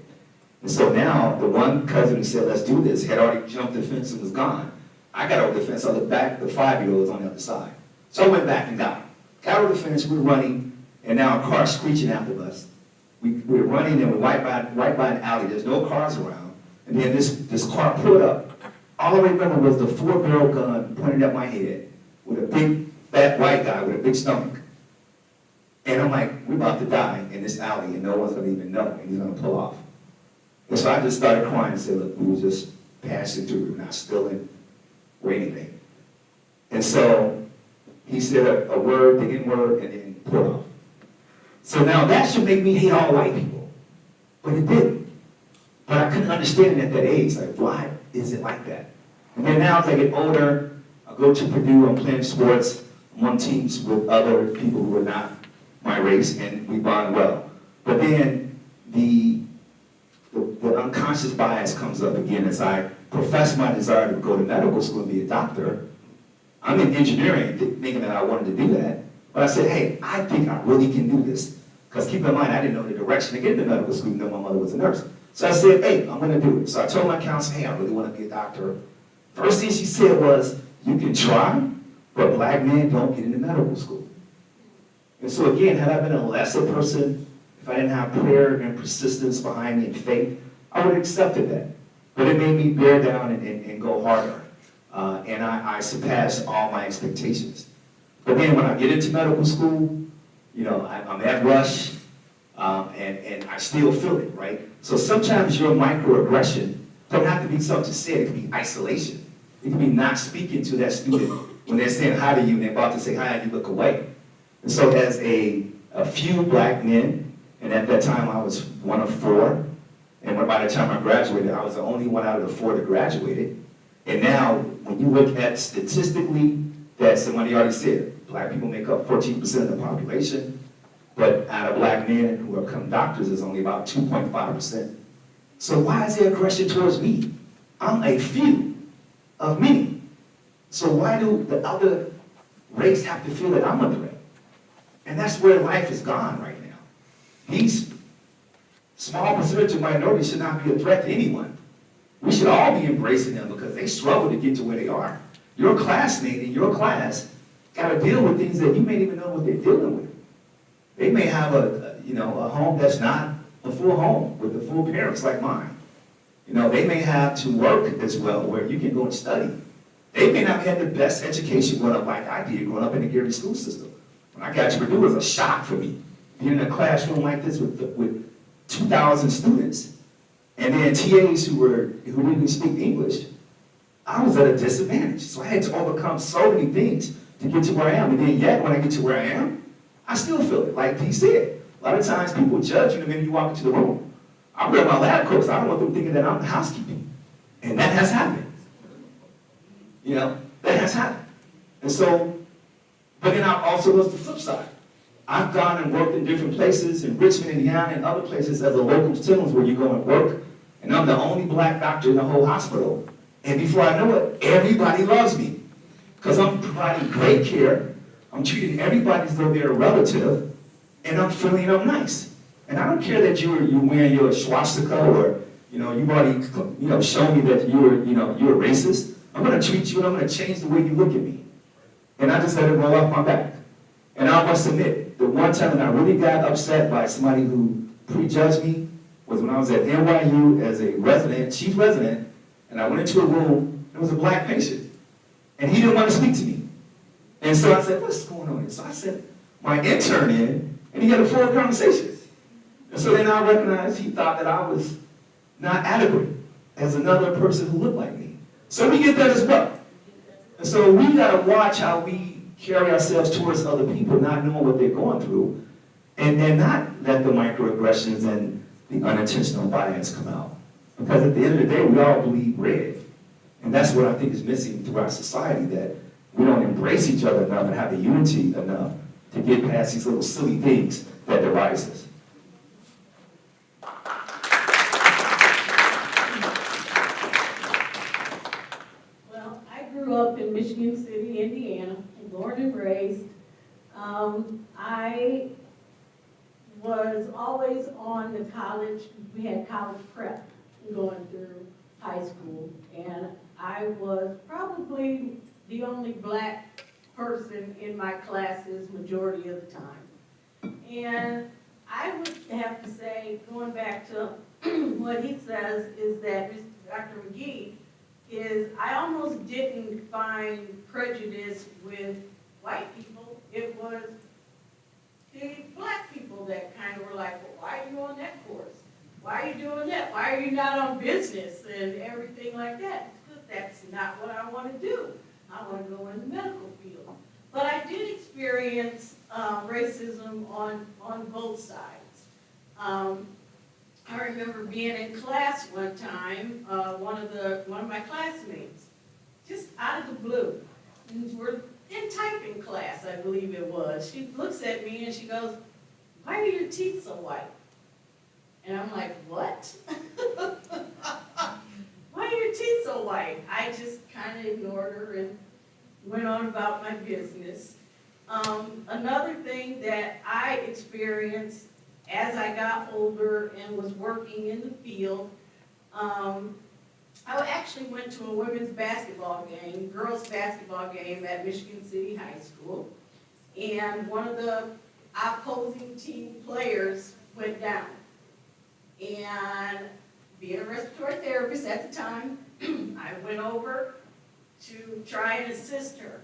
And so now, the one cousin who said, let's do this, had already jumped the fence and was gone. I got over the fence, I looked back, the 5-year-old was on the other side. So I went back and got him. Got over the fence, we're running, and now a car screeching after us. We're running and we're right by an alley, there's no cars around. And then this car pulled up. All I remember was the 4-barrel gun pointed at my head with a big, fat white guy with a big stomach. And I'm like, we're about to die in this alley and no one's gonna even know, and he's gonna pull off. And so I just started crying and said, look, we were just passing through, we're not stealing or anything. And so he said a word, the N-word, and then pulled off. So now that should make me hate all white people, but it didn't. But I couldn't understand it at that age, like why is it like that? And then now as I get older, I go to Purdue, I'm playing sports, I'm on teams with other people who are not my race, and we bond well. But then the unconscious bias comes up again as I profess my desire to go to medical school and be a doctor. I'm in engineering, thinking that I wanted to do that. But I said, hey, I think I really can do this. Because keep in mind, I didn't know the direction to get into medical school, even though my mother was a nurse. So I said, hey, I'm gonna do it. So I told my counselor, hey, I really wanna be a doctor. First thing she said was, you can try, but black men don't get into medical school. And so again, had I been a lesser person, if I didn't have prayer and persistence behind me and faith, I would have accepted that. But it made me bear down and go harder. And I surpassed all my expectations. But then when I get into medical school, you know, I'm at Rush, and I still feel it, right? So sometimes your microaggression don't have to be something said, it can be isolation. It can be not speaking to that student when they're saying hi to you and they're about to say hi and you look away. And so as a few black men, and at that time I was one of 4, and by the time I graduated, I was the only one out of the 4 that graduated. And now, when you look at statistically, that somebody already said, black people make up 14% of the population, but out of black men who become doctors is only about 2.5%. So why is there aggression towards me? I'm a few of many. So why do the other race have to feel that I'm a threat? And that's where life is gone right now. These small percentage of minorities should not be a threat to anyone. We should all be embracing them because they struggle to get to where they are. Your classmate in your class got to deal with things that you may not even know what they're dealing with. They may have a home that's not a full home with the full parents like mine. You know, they may have to work as well where you can go and study. They may not have the best education growing up like I did, growing up in the Gary school system. When I got to Purdue, it was a shock for me. Being in a classroom like this with 2,000 students, and then TAs who didn't speak English, I was at a disadvantage. So I had to overcome so many things to get to where I am. And then yet, when I get to where I am, I still feel it. Like he said, a lot of times people judge you the minute you walk into the room. I wear my lab coats. I don't want them thinking that I'm housekeeping. And that has happened. You know, that has happened. And so, but then I also was the flip side. I've gone and worked in different places, in Richmond, Indiana, and other places as a local Simmons where you go and work, and I'm the only black doctor in the whole hospital. And before I know it, everybody loves me. Because I'm providing great care, I'm treating everybody as though they're a relative, and I'm friendly and I'm nice. And I don't care that you're wearing your swastika or, you've already, shown me that you're a racist. I'm gonna treat you and I'm gonna change the way you look at me. And I just let it roll off my back. And I must admit, the one time that I really got upset by somebody who prejudged me was when I was at NYU as a chief resident, and I went into a room There was a black patient, and he didn't want to speak to me. And so I said, what's going on here? So I sent my intern in, and he had a full conversation. And so then I recognized he thought that I was not adequate as another person who looked like me. So we get that as well. And so we gotta watch how we carry ourselves towards other people, not knowing what they're going through, and not let the microaggressions and the unintentional bias come out. Because at the end of the day, we all bleed red. And that's what I think is missing through our society, that we don't embrace each other enough and have the unity enough to get past these little silly things that divide us. Well, I grew up in Michigan City, Indiana, born and raised. I was always on the college, we had college prep going through high school, and I was probably the only black person in my classes majority of the time. And I would have to say, going back to what he says, is that Dr. McGee, is I almost didn't find prejudice with white people. It was the black people that kind of were like, well, why are you on that course? Why are you doing that? Why are you not on business and everything like that? Because that's not what I want to do. I want to go in the medical field. But I did experience racism on both sides. I remember being in class one time, one of my classmates, just out of the blue, and we're in typing class, I believe it was. She looks at me and she goes, "Why are your teeth so white?" And I'm like, "What?" "Why are your teeth so white?" I just kind of ignored her and went on about my business. Another thing that I experienced as I got older and was working in the field, I actually went to a women's basketball game, girls basketball game at Michigan City High School, and one of the opposing team players went down. And being a respiratory therapist at the time, I went over to try and assist her.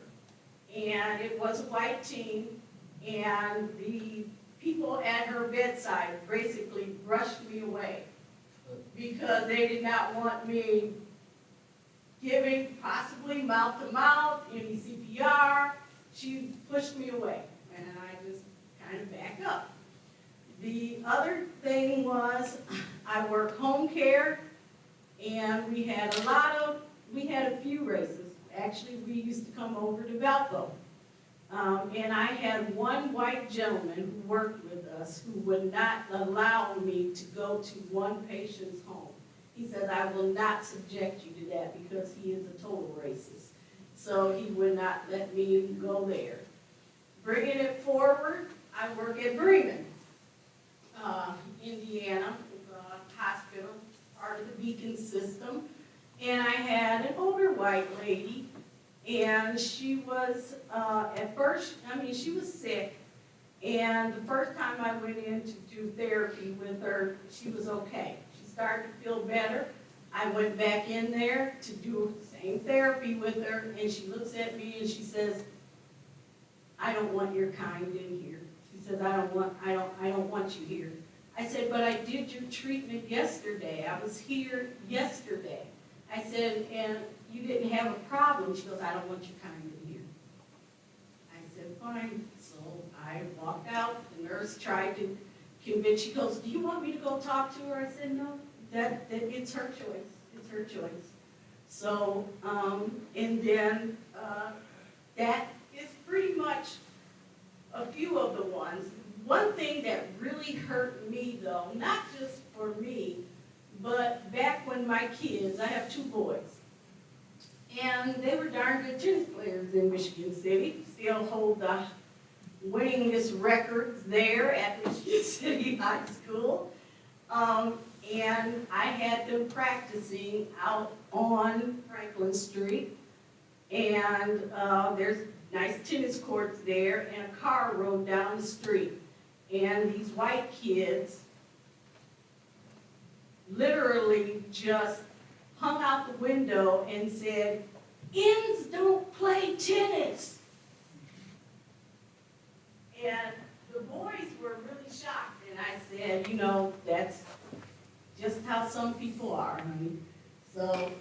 And it was a white team, and the people at her bedside basically brushed me away because they did not want me giving possibly mouth-to-mouth, any CPR. She pushed me away, and I just kind of backed up. The other thing was I worked home care, and we had a few races. Actually, we used to come over to Valpo. And I had one white gentleman who worked with us who would not allow me to go to one patient's home. He said, "I will not subject you to that," because he is a total racist. So he would not let me go there. Bringing it forward, I work at Bremen, Indiana, hospital, part of the Beacon system. And I had an older white lady, and she was, at first, she was sick, and the first time I went in to do therapy with her, she was okay. She started to feel better. I went back in there to do the same therapy with her, and she looks at me and she says, "I don't want your kind in here." She says, I don't want you here. I said, "But I did your treatment yesterday. I was here yesterday." I said, "And you didn't have a problem." She goes, "I don't want your kind in here." I said, "Fine." So I walked out. The nurse tried to convince. She goes, "Do you want me to go talk to her?" I said, "No, that it's her choice. It's her choice." So, and then that is pretty much a few of the ones. One thing that really hurt me, though, not just for me, but back when my kids, I have 2 boys, and they were darn good tennis players in Michigan City, still hold the winningest records there at Michigan City High School. And I had them practicing out on Franklin Street, and there's nice tennis courts there, and a car rode down the street. And these white kids literally just hung out the window and said, "Ins don't play tennis." And the boys were really shocked, and I said, you know, that's just how some people are, honey. So,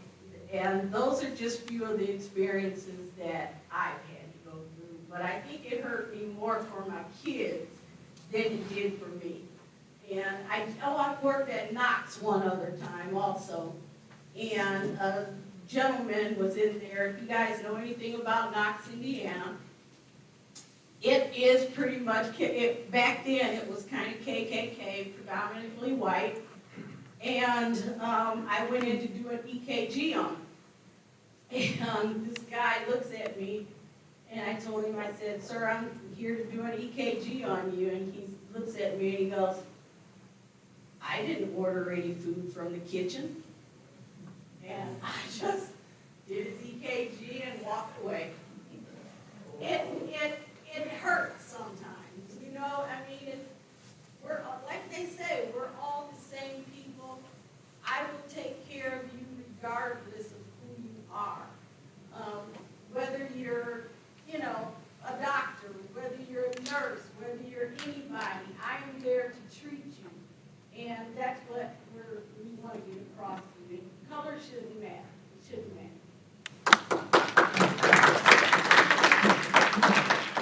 and those are just few of the experiences that I've had to go through. But I think it hurt me more for my kids than it did for me. And I worked at Knox one other time also. And a gentleman was in there. If you guys know anything about Knox, Indiana, it is pretty much, back then it was kind of KKK, predominantly white. And I went in to do an EKG on him. And this guy looks at me, and I told him, I said, "Sir, I'm here to do an EKG on you." And he looks at me and he goes, "I didn't order any food from the kitchen." And I just did his EKG and walked away. It hurts sometimes, you know. I mean, we're like they say, we're all the same people. I will take care of you regardless of who you are. Whether you're, you know, a doctor, whether you're a nurse, whether you're anybody, I am there to treat you. And that's what we want to get across to you. Color shouldn't matter. It shouldn't matter.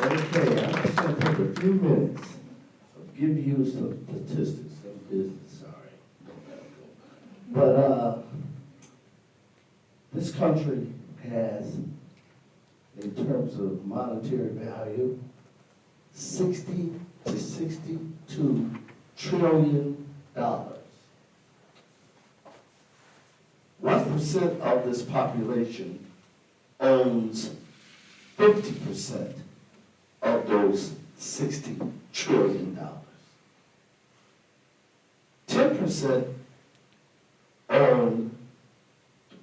Okay, I'm just going to take a few minutes of giving you some statistics, some business, sorry. But this country has, in terms of monetary value, 60 to 62 trillion dollars. 1% of this population owns 50% of those $60 trillion. 10% own,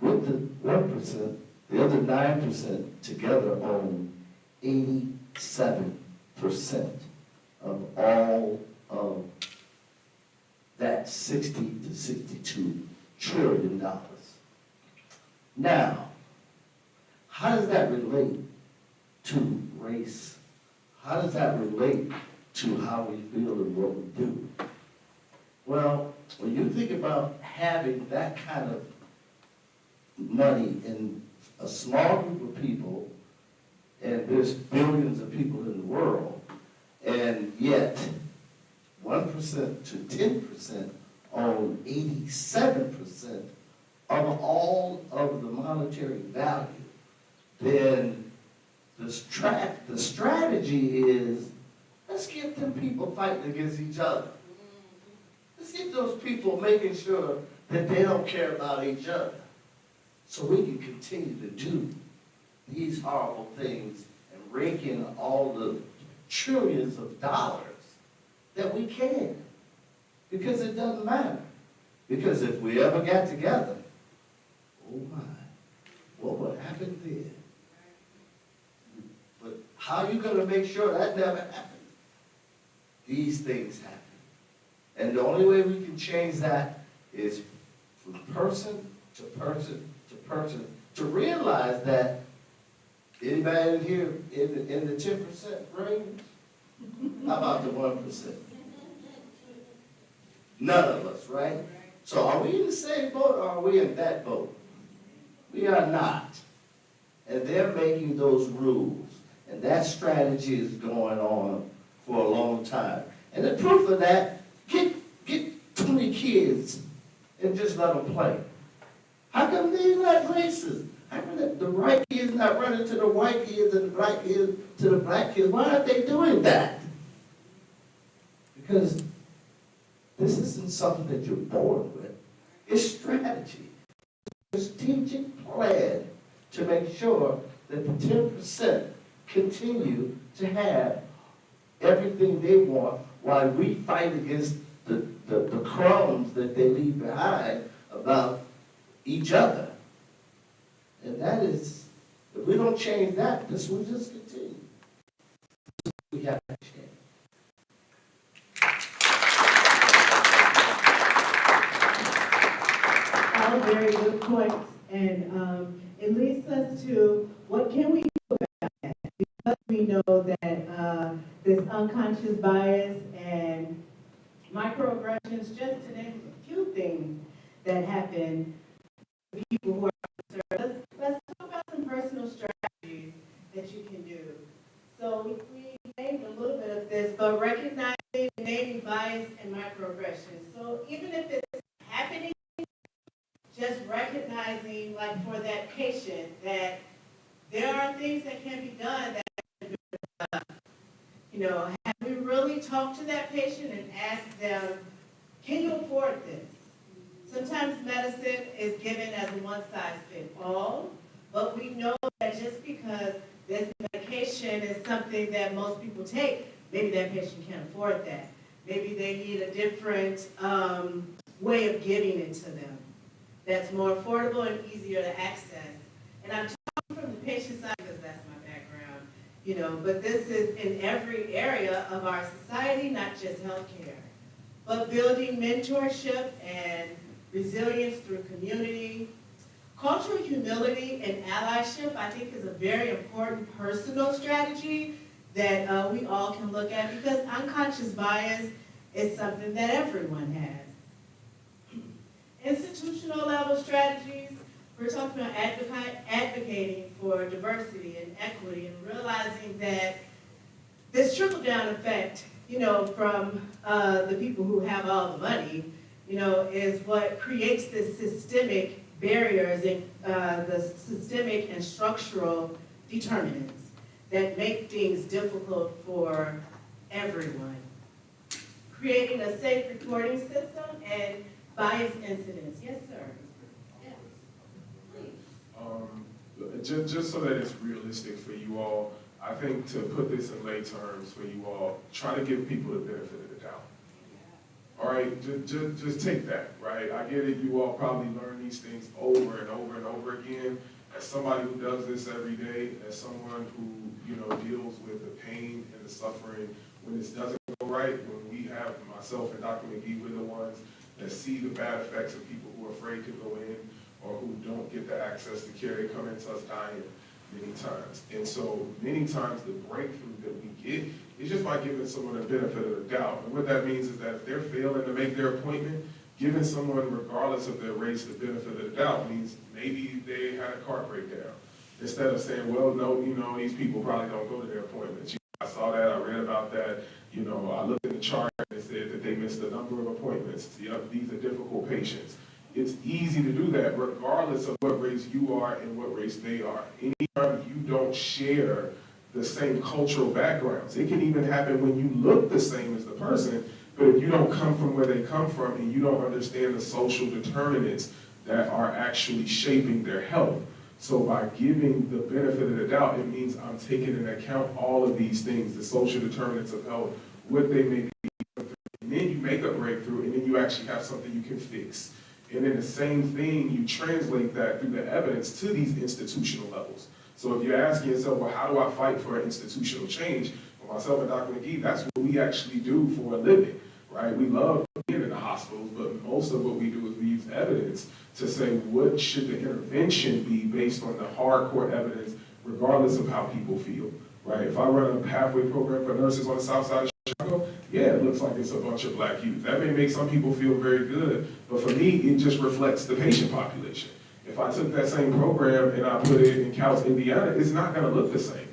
with the 1%, the other 9% together own 87% of all of that 60 to 62 trillion dollars. Now, how does that relate to race? How does that relate to how we feel and what we do? Well, when you think about having that kind of money in a small group of people, and there's billions of people in the world, and yet 1% to 10% own 87% of all of the monetary value, then the strategy is, let's get them people fighting against each other. Let's get those people making sure that they don't care about each other, so we can continue to do these horrible things and rake in all the trillions of dollars that we can. Because it doesn't matter. Because if we ever got together, oh my, what would happen then? But how are you going to make sure that never happens? These things happen. And the only way we can change that is from person to person to person to realize that anybody in here in the 10% range? How about the 1%? None of us, right? So are we in the same boat or are we in that boat? We are not. And they're making those rules. And that strategy is going on for a long time. And the proof of that, get 20 kids and just let them play. How come they're not racist? How come the white kids not running to the white kids and the black kids to the black kids? Why aren't they doing that? Because this isn't something that you're born with. It's strategy. It's a strategic plan to make sure that the 10% continue to have everything they want while we fight against the crumbs that they leave behind about each other. And that is, if we don't change that, this will just continue. We have to change. are very good points, and it leads us to what can we do about that? Because we know that this unconscious bias and microaggressions, just to name a few things that happen to people who are concerned. Let's talk about some personal strategies that you can do. So we named a little bit of this, but recognizing and naming bias and microaggressions. So even if it's happening, just recognizing, like for that patient, that there are things that can be done that, you know, have we really talked to that patient and asked them, can you afford this? Sometimes medicine is given as a one-size-fits-all, but we know that just because this medication is something that most people take, maybe that patient can't afford that. Maybe they need a different way of giving it to them that's more affordable and easier to access. And I'm talking from the patient side because that's my background, you know, but this is in every area of our society, not just healthcare. But building mentorship and resilience through community. Cultural humility and allyship, I think, is a very important personal strategy that we all can look at, because unconscious bias is something that everyone has. Institutional level strategies, we're talking about advocating for diversity and equity and realizing that this trickle-down effect, you know, from the people who have all the money, you know, is what creates this systemic barriers and the systemic and structural determinants that make things difficult for everyone. Creating a safe reporting system and bias incidents. Yes, sir. Yes. Please. Just so that it's realistic for you all, I think to put this in lay terms for you all, try to give people the benefit of the doubt. All right, just take that, right? I get it, you all probably learn these things over and over and over again. As somebody who does this every day, as someone who, you know, deals with the pain and the suffering when this doesn't go right, when we have, myself and Dr. McGee, we're the ones that see the bad effects of people who are afraid to go in or who don't get the access to care. They come into us dying many times. And so many times the breakthrough that we get is just by giving someone the benefit of the doubt. And what that means is that if they're failing to make their appointment, giving someone, regardless of their race, the benefit of the doubt means maybe they had a car breakdown. Instead of saying, well, no, you know, these people probably don't go to their appointments. I saw that, I read about that, you know, I looked at the chart and it said that they missed a number of appointments. Yep, these are difficult patients. It's easy to do that regardless of what race you are and what race they are. Anytime you don't share the same cultural backgrounds, it can even happen when you look the same as the person, but if you don't come from where they come from and you don't understand the social determinants that are actually shaping their health. So by giving the benefit of the doubt, it means I'm taking into account all of these things, the social determinants of health, what they may be, and then you make a breakthrough, and then you actually have something you can fix. And then the same thing, you translate that through the evidence to these institutional levels. So if you're asking yourself, well, how do I fight for institutional change? For myself and Dr. McGee, that's what we actually do for a living, right? We love being in the hospitals, but most of what we do is we use evidence to say what should the intervention be based on the hardcore evidence, regardless of how people feel, right? If I run a pathway program for nurses on the south side of Chicago, yeah, it looks like it's a bunch of black youth. That may make some people feel very good, but for me, it just reflects the patient population. If I took that same program and I put it in Cowes, Indiana, it's not gonna look the same.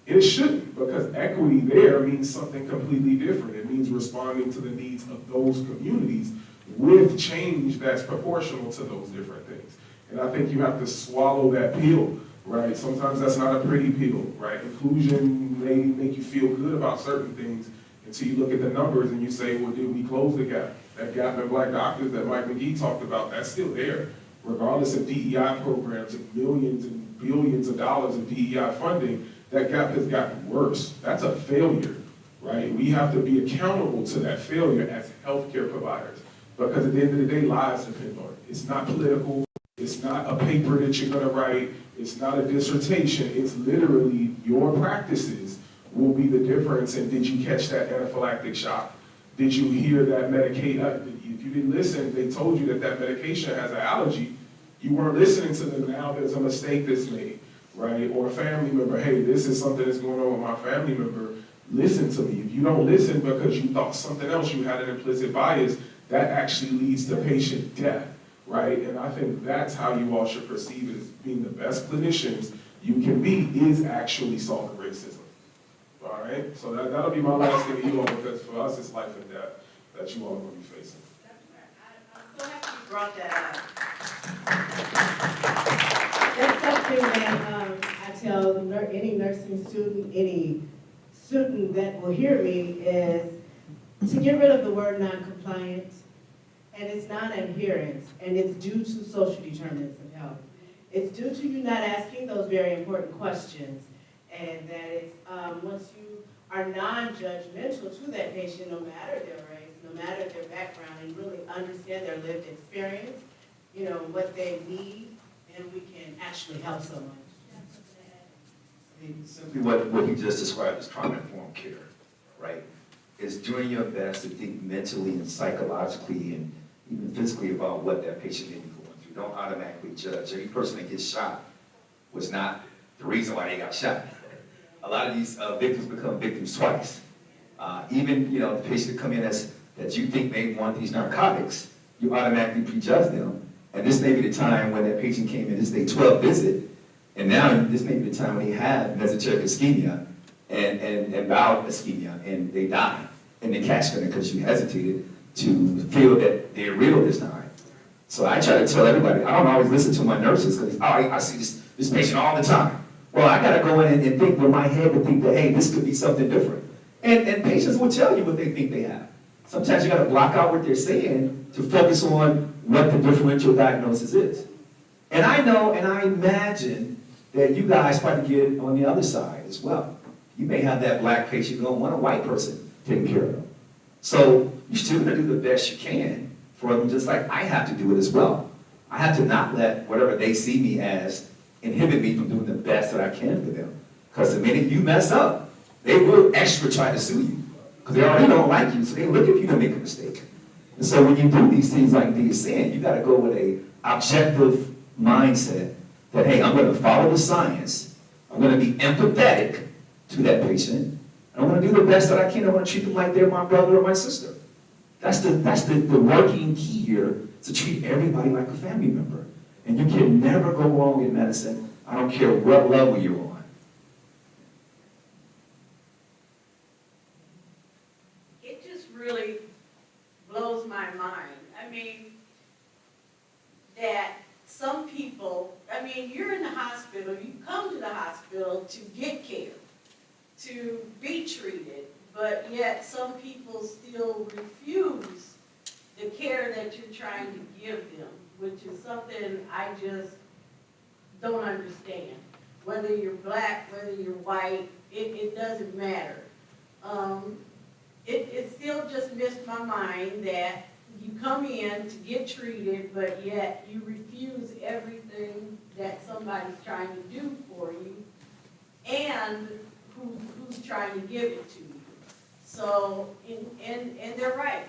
And it shouldn't, because equity there means something completely different. It means responding to the needs of those communities with change that's proportional to those different things. And I think you have to swallow that pill, right? Sometimes that's not a pretty pill, right? Inclusion may make you feel good about certain things until you look at the numbers and you say, well, did we close the gap? That gap in black doctors that Mike McGee talked about, that's still there. Regardless of DEI programs and millions and billions of dollars of DEI funding, that gap has gotten worse. That's a failure, right? We have to be accountable to that failure as healthcare providers, because at the end of the day, lives depend on it. It's not political. It's not a paper that you're gonna write. It's not a dissertation. It's literally your practices will be the difference. And did you catch that anaphylactic shock? Did you hear that medication? If you didn't listen, they told you that that medication has an allergy. You weren't listening to them. Now there's a mistake that's made, right? Or a family member, hey, this is something that's going on with my family member. Listen to me. If you don't listen because you thought something else, you had an implicit bias, that actually leads to patient death, right? And I think that's how you all should perceive it, as being the best clinicians you can be is actually solving racism. All right? So that'll be my last thing to you all, because for us it's life and death that you all are going to be facing. I'm so happy you brought that up. That's something that I tell any nursing student, any student that will hear me, is to get rid of the word non-compliant, and it's non-adherence, and it's due to social determinants of health. It's due to you not asking those very important questions, and that it's, once you are non-judgmental to that patient, no matter their race, no matter their background, and really understand their lived experience, you know, what they need, and we can actually help someone. Simply what he just described as trauma-informed care, right? Is doing your best to think mentally and psychologically and even physically about what that patient may be going through. Don't automatically judge. Every person that gets shot was not the reason why they got shot. A lot of these victims become victims twice. Even, you know, the patient that come in that you think may want these narcotics, you automatically prejudge them. And this may be the time when that patient came in, this is their 12th visit, and now this may be the time when they have mesenteric ischemia and bowel ischemia, and they die. And they catch them because you hesitated to feel that they're real this time. So I try to tell everybody, I don't always listen to my nurses because I see this patient all the time. Well, I gotta go in and think with my head and think that, hey, this could be something different. And patients will tell you what they think they have. Sometimes you gotta block out what they're saying to focus on what the differential diagnosis is. And I know and I imagine that you guys probably get on the other side as well. You may have that black patient, you don't want a white person taking care of them. So you're still gonna do the best you can for them, just like I have to do it as well. I have to not let whatever they see me as inhibit me from doing the best that I can for them. Because the minute you mess up, they will extra try to sue you. Because they already don't like you, so they look at you to make a mistake. And so when you do these things like Dee is saying, you gotta go with a objective mindset that, hey, I'm gonna follow the science, I'm gonna be empathetic to that patient, and I'm gonna do the best that I can. I wanna treat them like they're my brother or my sister. That's the working key here, to treat everybody like a family member. And you can never go wrong in medicine. I don't care what level you're on. It just really blows my mind. I mean, that some people, I mean, you're in the hospital, you come to the hospital to get care, to be treated, but yet some people still refuse the care that you're trying to give them, which is something I just don't understand. Whether you're black, whether you're white, it doesn't matter. It still just missed my mind that you come in to get treated, but yet you refuse everything that somebody's trying to do for you, and who's trying to give it to you. So, and they're right.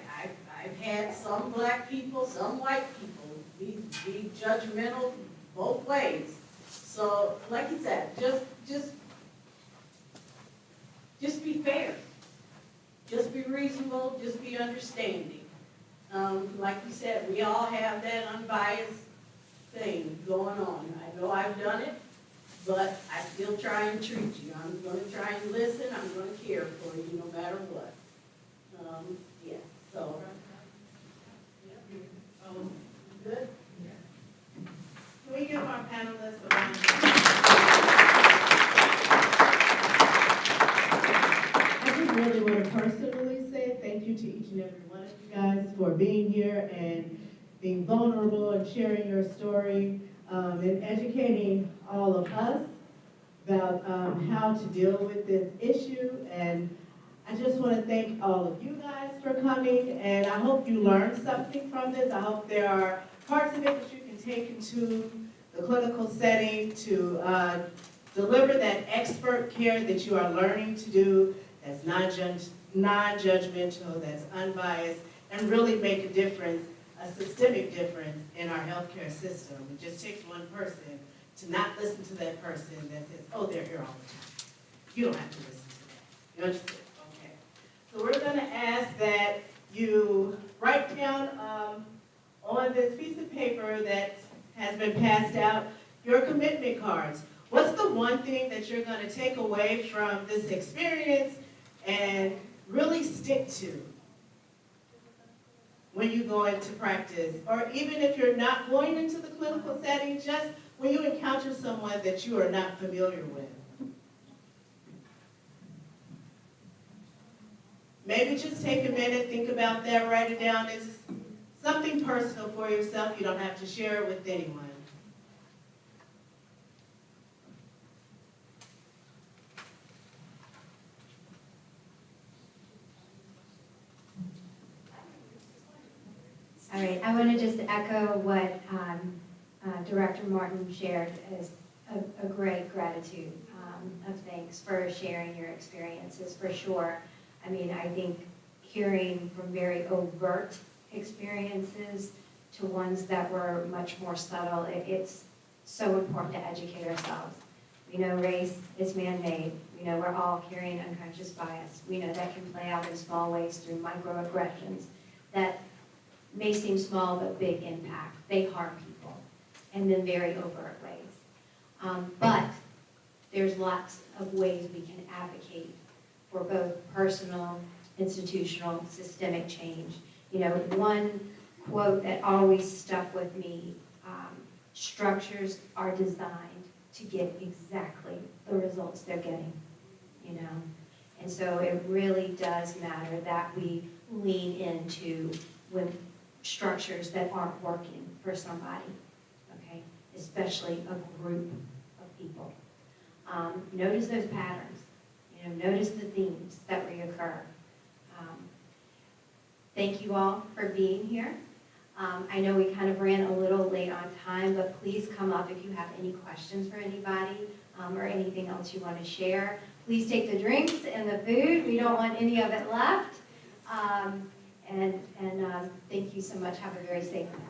I've had some black people, some white people be judgmental both ways. So, like you said, just be fair. Just be reasonable, just be understanding. Like you said, we all have that unbiased thing going on. I know I've done it, but I still try and treat you. I'm going to try and listen. I'm going to care for you no matter what. Yeah, so. Good? Can we give our panelists a round of I just really want to personally say thank you to each and every one of you guys for being here and being vulnerable and sharing your story and educating all of us about how to deal with this issue. And I just want to thank all of you guys for coming, and I hope you learned something from this. I hope there are parts of it that you can take into the clinical setting to deliver that expert care that you are learning to do, that's non-judgmental, that's unbiased, and really make a difference a systemic difference in our healthcare system. It just takes one person to not listen to that person that says, oh, they're here all the time. You don't have to listen to that. You understand? Okay. So we're gonna ask that you write down on this piece of paper that has been passed out, your commitment cards. What's the one thing that you're gonna take away from this experience and really stick to when you go into practice? Or even if you're not going into the clinical setting, just when you encounter someone that you are not familiar with. Maybe just take a minute, think about that, write it down. It's something personal for yourself. You don't have to share it with anyone. All right, I want to just echo what Director Martin shared as a great gratitude of thanks for sharing your experiences, for sure. I mean, I think hearing from very overt experiences to ones that were much more subtle, it's so important to educate ourselves. We know race is man-made. We know we're all carrying unconscious bias. We know that can play out in small ways through microaggressions that may seem small but big impact. They harm people, and then very overt ways. But there's lots of ways we can advocate for both personal, institutional, systemic change. You know, one quote that always stuck with me, structures are designed to get exactly the results they're getting, you know? And so it really does matter that we lean into when structures that aren't working for somebody, okay? Especially a group of people. Notice those patterns, you know, notice the themes that reoccur. Thank you all for being here. I know we kind of ran a little late on time, but please come up if you have any questions for anybody or anything else you want to share. Please take the drinks and the food. We don't want any of it left. And thank you so much. Have a very safe night.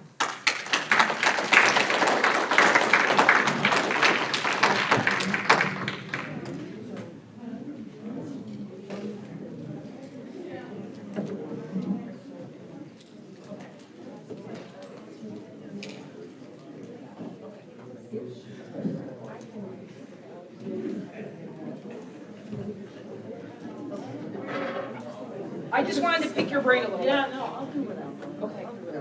I just wanted to pick your brain a little. Yeah, no, I'll do it.